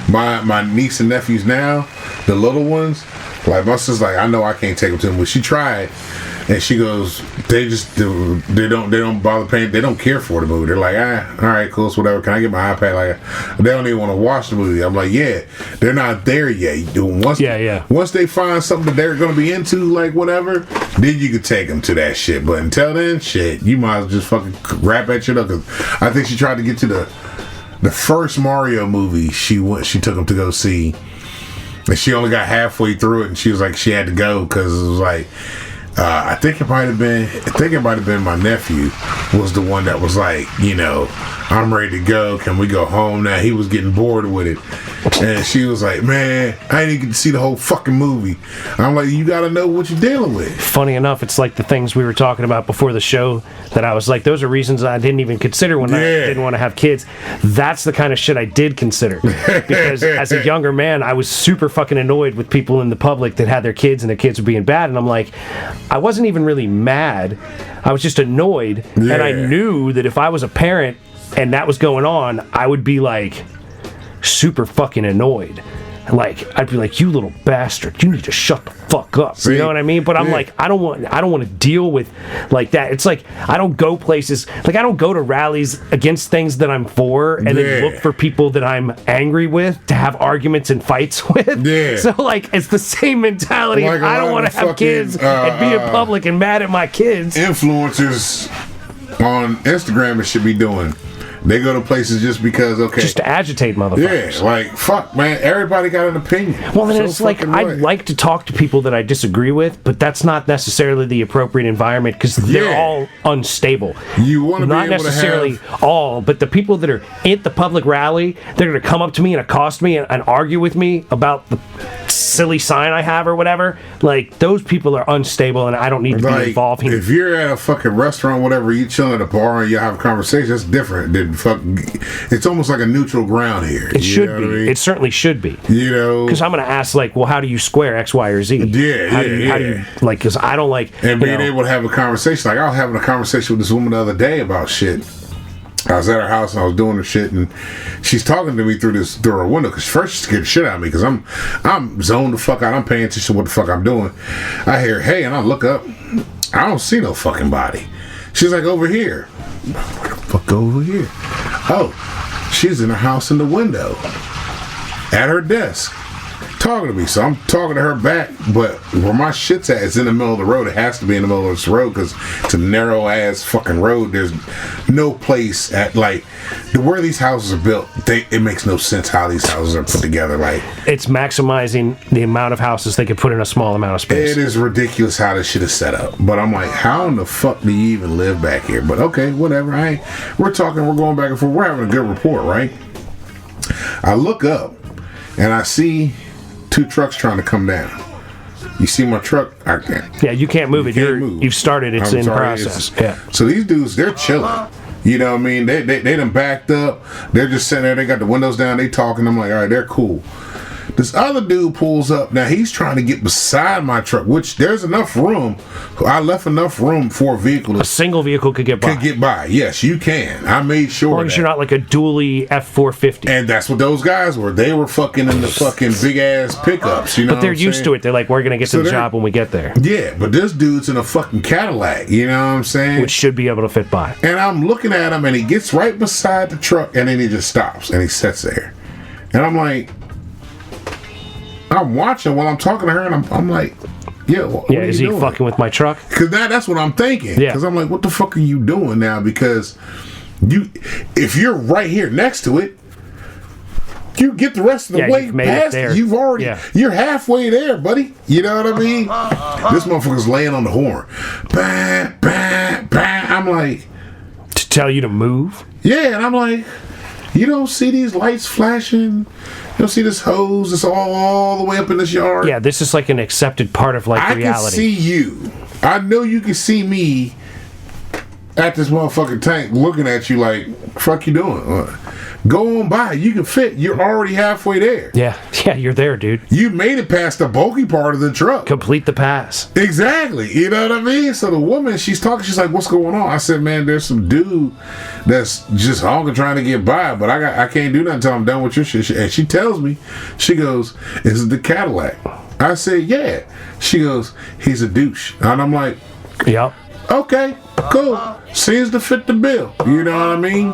B: my niece and nephews now, the little ones, like my sister's like, I know I can't take them to them, but she tried. And she goes, they don't bother paying. They don't care for the movie. They're like, all right, cool, so whatever. Can I get my iPad? Like, they don't even want to watch the movie. I'm like, yeah, they're not there yet. Once they find something that they're going to be into, like whatever, then you could take them to that shit. But until then, shit, you might as well just fucking wrap that shit up. Cause I think she tried to get to the first Mario movie. She took them to go see, and she only got halfway through it, and she was like, she had to go because it was like. I think it might have been my nephew was the one that was like, I'm ready to go. Can we go home now? He was getting bored with it. And she was like, man, I didn't get to see the whole fucking movie. I'm like, you got to know what you're dealing with.
A: Funny enough, it's like the things we were talking about before the show that I was like, those are reasons I didn't even consider when I didn't want to have kids. That's the kind of shit I did consider. Because as a younger man, I was super fucking annoyed with people in the public that had their kids and their kids were being bad. And I'm like, I wasn't even really mad. I was just annoyed. Yeah. And I knew that if I was a parent and that was going on, I would be like super fucking annoyed. Like, I'd be like, you little bastard, you need to shut the fuck up. See? You know what I mean? But I'm like, I don't want to deal with like that. It's like, I don't go places, like I don't go to rallies against things that I'm for and then look for people that I'm angry with to have arguments and fights with. Yeah. So like, it's the same mentality. Like I don't want to have kids and be in public and mad at my kids.
B: Influencers on Instagram should be doing. They go to places just because,
A: just to agitate motherfuckers.
B: Yeah, like, fuck, man, everybody got an opinion.
A: Well, then it's like, I'd like to talk to people that I disagree with, but that's not necessarily the appropriate environment because they're all unstable.
B: You want to be able
A: necessarily
B: to have...
A: all, but the people that are at the public rally, they're going to come up to me and accost me and argue with me about the silly sign I have or whatever. Like, those people are unstable and I don't need to be involved here.
B: If you're at a fucking restaurant, whatever, you chilling at a bar and you have a conversation, that's different than fucking. It's almost like a neutral ground here.
A: It should be. I mean? It certainly should be. Because I'm going to ask, like, well, how do you square X, Y, or Z? How do you, like, because I don't like.
B: And being able to have a conversation. Like, I was having a conversation with this woman the other day about shit. I was at her house and I was doing her shit and she's talking to me through her window because first she scared the shit out of me because I'm zoned the fuck out. I'm paying attention to what the fuck I'm doing. I hear, hey, and I look up. I don't see no fucking body. She's like, over here. Where the fuck over here? Oh, she's in her house in the window at her desk talking to me. So I'm talking to her back, but where my shit's at is in the middle of the road. It has to be in the middle of this road because it's a narrow ass fucking road. There's no place at like where these houses are built. It makes no sense how these houses are put together. Like,
A: it's maximizing the amount of houses they could put in a small amount of space.
B: It is ridiculous how this shit is set up. But I'm like, how in the fuck do you even live back here? But okay, whatever. We're talking. We're going back and forth. We're having a good rapport, right? I look up and I see 2 trucks trying to come down. You see my truck? I can't.
A: Yeah, you can't move it. You've started. It's in process. Yeah.
B: So these dudes, they're chilling. You know what I mean? They done backed up. They're just sitting there. They got the windows down. They talking. I'm like, all right, they're cool. This other dude pulls up. Now he's trying to get beside my truck, which there's enough room. I left enough room for a vehicle.
A: A single vehicle could get by.
B: Could get by. Yes, you can. I made sure.
A: As long as you're not like a dually F450.
B: And that's what those guys were. They were fucking in the fucking big ass pickups. You know.
A: But they're used to it. They're like, we're gonna get to the job when we get there.
B: Yeah, but this dude's in a fucking Cadillac. You know what I'm saying?
A: Which should be able to fit by.
B: And I'm looking at him, and he gets right beside the truck, and then he just stops and he sits there, and I'm like. I'm watching while I'm talking to her, and I'm like, yeah, what are
A: is
B: you
A: he
B: doing?
A: Fucking with my truck?
B: Because that's what I'm thinking.
A: Yeah.
B: Because I'm like, what the fuck are you doing now? Because if you're right here next to it, you get the rest of the way past it. You've already, you're halfway there, buddy. You know what I mean? This motherfucker's laying on the horn. Bah, bah, bah. I'm like,
A: to tell you to move?
B: Yeah, and I'm like, you don't see these lights flashing? You don't see this hose that's all the way up in this yard?
A: Yeah, this is like an accepted part of like reality. I
B: can see you. I know you can see me at this motherfucking tank looking at you like, fuck you doing? Go on by. You can fit. You're already halfway there.
A: Yeah, you're there, dude.
B: You made it past the bulky part of the truck.
A: Complete the pass.
B: Exactly. You know what I mean? So the woman, she's talking. She's like, what's going on? I said, man, there's some dude that's just honking trying to get by, but I can't do nothing until I'm done with your shit. And she tells me, she goes, is it the Cadillac? I said, yeah. She goes, he's a douche. And I'm like,
A: Yep.
B: Okay, cool. Seems to fit the bill. You know what I mean?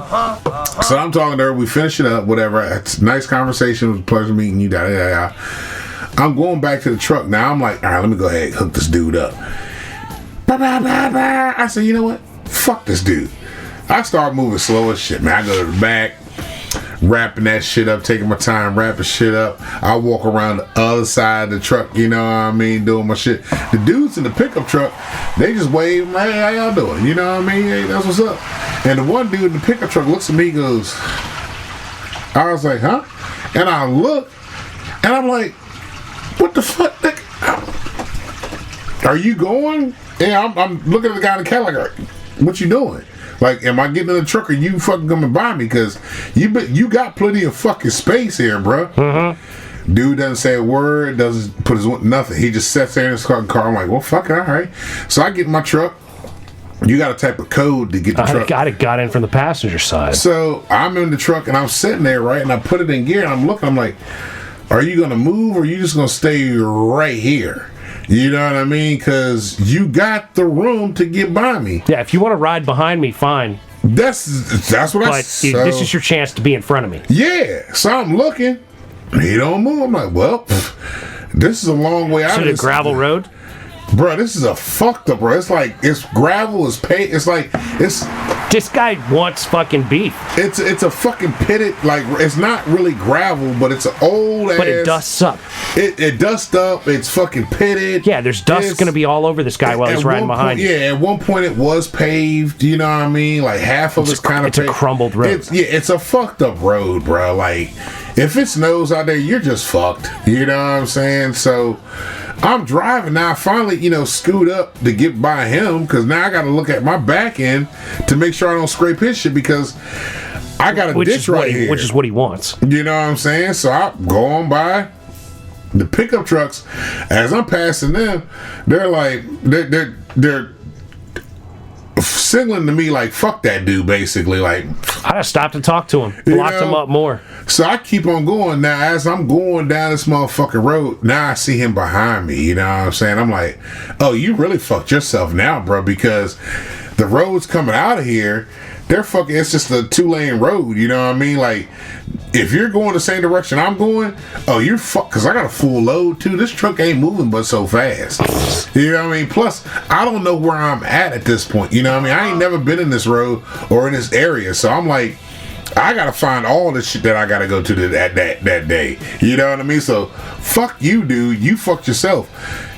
B: So I'm talking to her. We finish it up, whatever. It's a nice conversation. It was a pleasure meeting you. I'm going back to the truck. Now I'm like, all right, let me go ahead and hook this dude up. I said, you know what? Fuck this dude. I start moving slow as shit, man. I go to the back, wrapping that shit up, taking my time, wrapping shit up. I walk around the other side of the truck, you know what I mean, doing my shit. The dudes in the pickup truck, they just wave, hey, how y'all doing? You know what I mean? Hey, that's what's up. And the one dude in the pickup truck looks at me, goes, I was like, huh? And I look, and I'm like, what the fuck? Are you going? And I'm looking at the guy in the Cadillac, like, what you doing? Like, am I getting in the truck or you fucking coming by me? Because you got plenty of fucking space here, bro. Mm-hmm. Dude doesn't say a word, doesn't put his nothing. He just sits there in his fucking car. I'm like, well, fuck it, all right. So I get in my truck. You got a type of code to get the truck.
A: I got in from the passenger side.
B: So I'm in the truck and I'm sitting there, right? And I put it in gear and I'm looking. I'm like, are you going to move or are you just going to stay right here? You know what I mean? Because you got the room to get by me.
A: Yeah, if you want to ride behind me, fine.
B: That's what I
A: said. But this is your chance to be in front of me.
B: Yeah. So I'm looking. He don't move. I'm like, well, this is a long way out of this.
A: So the gravel road?
B: Bro, this is a fucked up, bro. It's like, it's gravel, it's paint. It's like, it's...
A: This guy wants fucking beef.
B: It's a fucking pitted, like, it's not really gravel, but it's an old ass...
A: But it dusts up.
B: It dusts up. It's fucking pitted.
A: Yeah, there's dust going to be all over this guy while he's riding behind you.
B: Yeah, at one point it was paved, you know what I mean? Like, half of it's kind of
A: paved. It's a crumbled road.
B: It's a fucked up road, bro. Like, if it snows out there, you're just fucked. You know what I'm saying? So... I'm driving now. I finally, scoot up to get by him because now I got to look at my back end to make sure I don't scrape his shit because I got a ditch right here.
A: Which is what he wants.
B: You know what I'm saying? So I go on by the pickup trucks. As I'm passing them, they're like, they're signaling to me like, fuck that dude, basically. Like,
A: I just stopped and talked to him, blocked him up more. So
B: I keep on going. Now, as I'm going down this motherfucking road, now I see him behind me. You know what I'm saying? I'm like, oh, you really fucked yourself now, bro, because the roads coming out of here, they're fucking, it's just a 2-lane road. You know what I mean? Like, if you're going the same direction I'm going, oh, you're fucked, because I got a full load too. This truck ain't moving but so fast. You know what I mean? Plus, I don't know where I'm at this point. You know what I mean? I ain't never been in this road or in this area. So I'm like, I gotta find all the shit that I gotta go to that day. You know what I mean? So, fuck you, dude. You fucked yourself.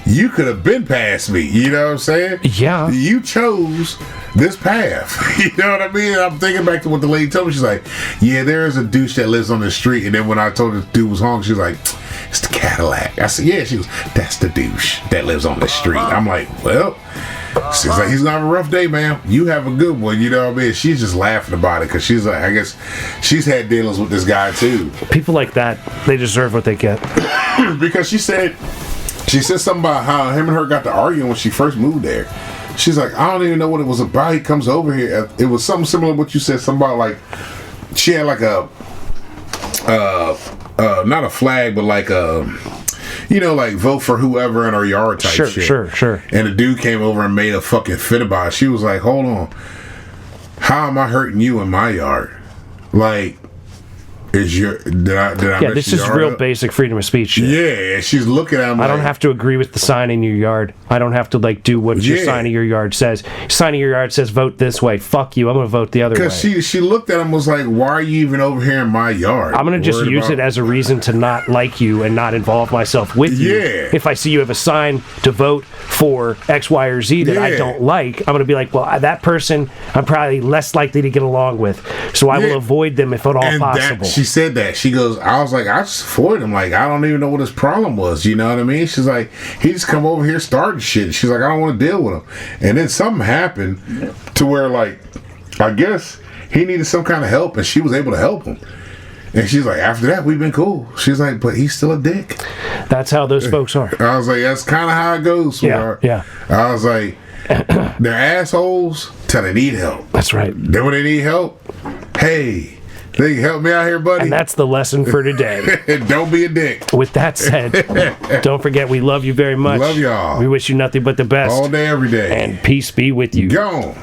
B: You could have been past me. You know what I'm saying?
A: Yeah.
B: You chose this path. You know what I mean? And I'm thinking back to what the lady told me. She's like, yeah, there is a douche that lives on the street. And then when I told her the dude was home, she's like, it's the Cadillac. I said, yeah. She goes, that's the douche that lives on the street. I'm like, well, she's like, he's gonna have a rough day, man. You have a good one. You know what I mean? She's just laughing about it because she's like, I guess she's had dealings with this guy too.
A: People like that, they deserve what they get.
B: Because she said something about how him and her got to arguing when she first moved there. She's like, I don't even know what it was about. He comes over here. It was something similar to what you said. Something about like, she had like a, not a flag, but like a, like vote for whoever in her yard type shit.
A: Sure.
B: And the dude came over and made a fucking fit about it. She was like, hold on. How am I hurting you in my yard? Like, did I
A: yeah, this is real basic freedom of speech shit.
B: Yeah, she's looking at him.
A: I don't have to agree with the sign in your yard. I don't have to do what your sign in your yard says. Sign in your yard says vote this way. Fuck you. I'm gonna vote the other way.
B: Because she looked at him and was like, why are you even over here in my yard?
A: I'm gonna just use it as a reason to not like you and not involve myself with you.
B: Yeah.
A: If I see you have a sign to vote for X, Y, or Z that I don't like, I'm gonna be like, well, that person I'm probably less likely to get along with, so I will avoid them if at all possible.
B: She said that. She goes, I was like, I just avoided him. Like, I don't even know what his problem was. You know what I mean? She's like, he just come over here starting shit. She's like, I don't want to deal with him. And then something happened to where, like, I guess he needed some kind of help, and she was able to help him. And she's like, after that, we've been cool. She's like, but he's still a dick.
A: That's how those folks are.
B: I was like, that's kind of how it goes, sweetheart.
A: Yeah.
B: I was like, they're assholes till they need help.
A: That's right.
B: Then when they need help, hey, They help me out here, buddy.
A: And that's the lesson for today.
B: Don't be a dick.
A: With that said, don't forget we love you very much.
B: Love y'all.
A: We wish you nothing but the best.
B: All day, every day.
A: And peace be with you.
B: Gone.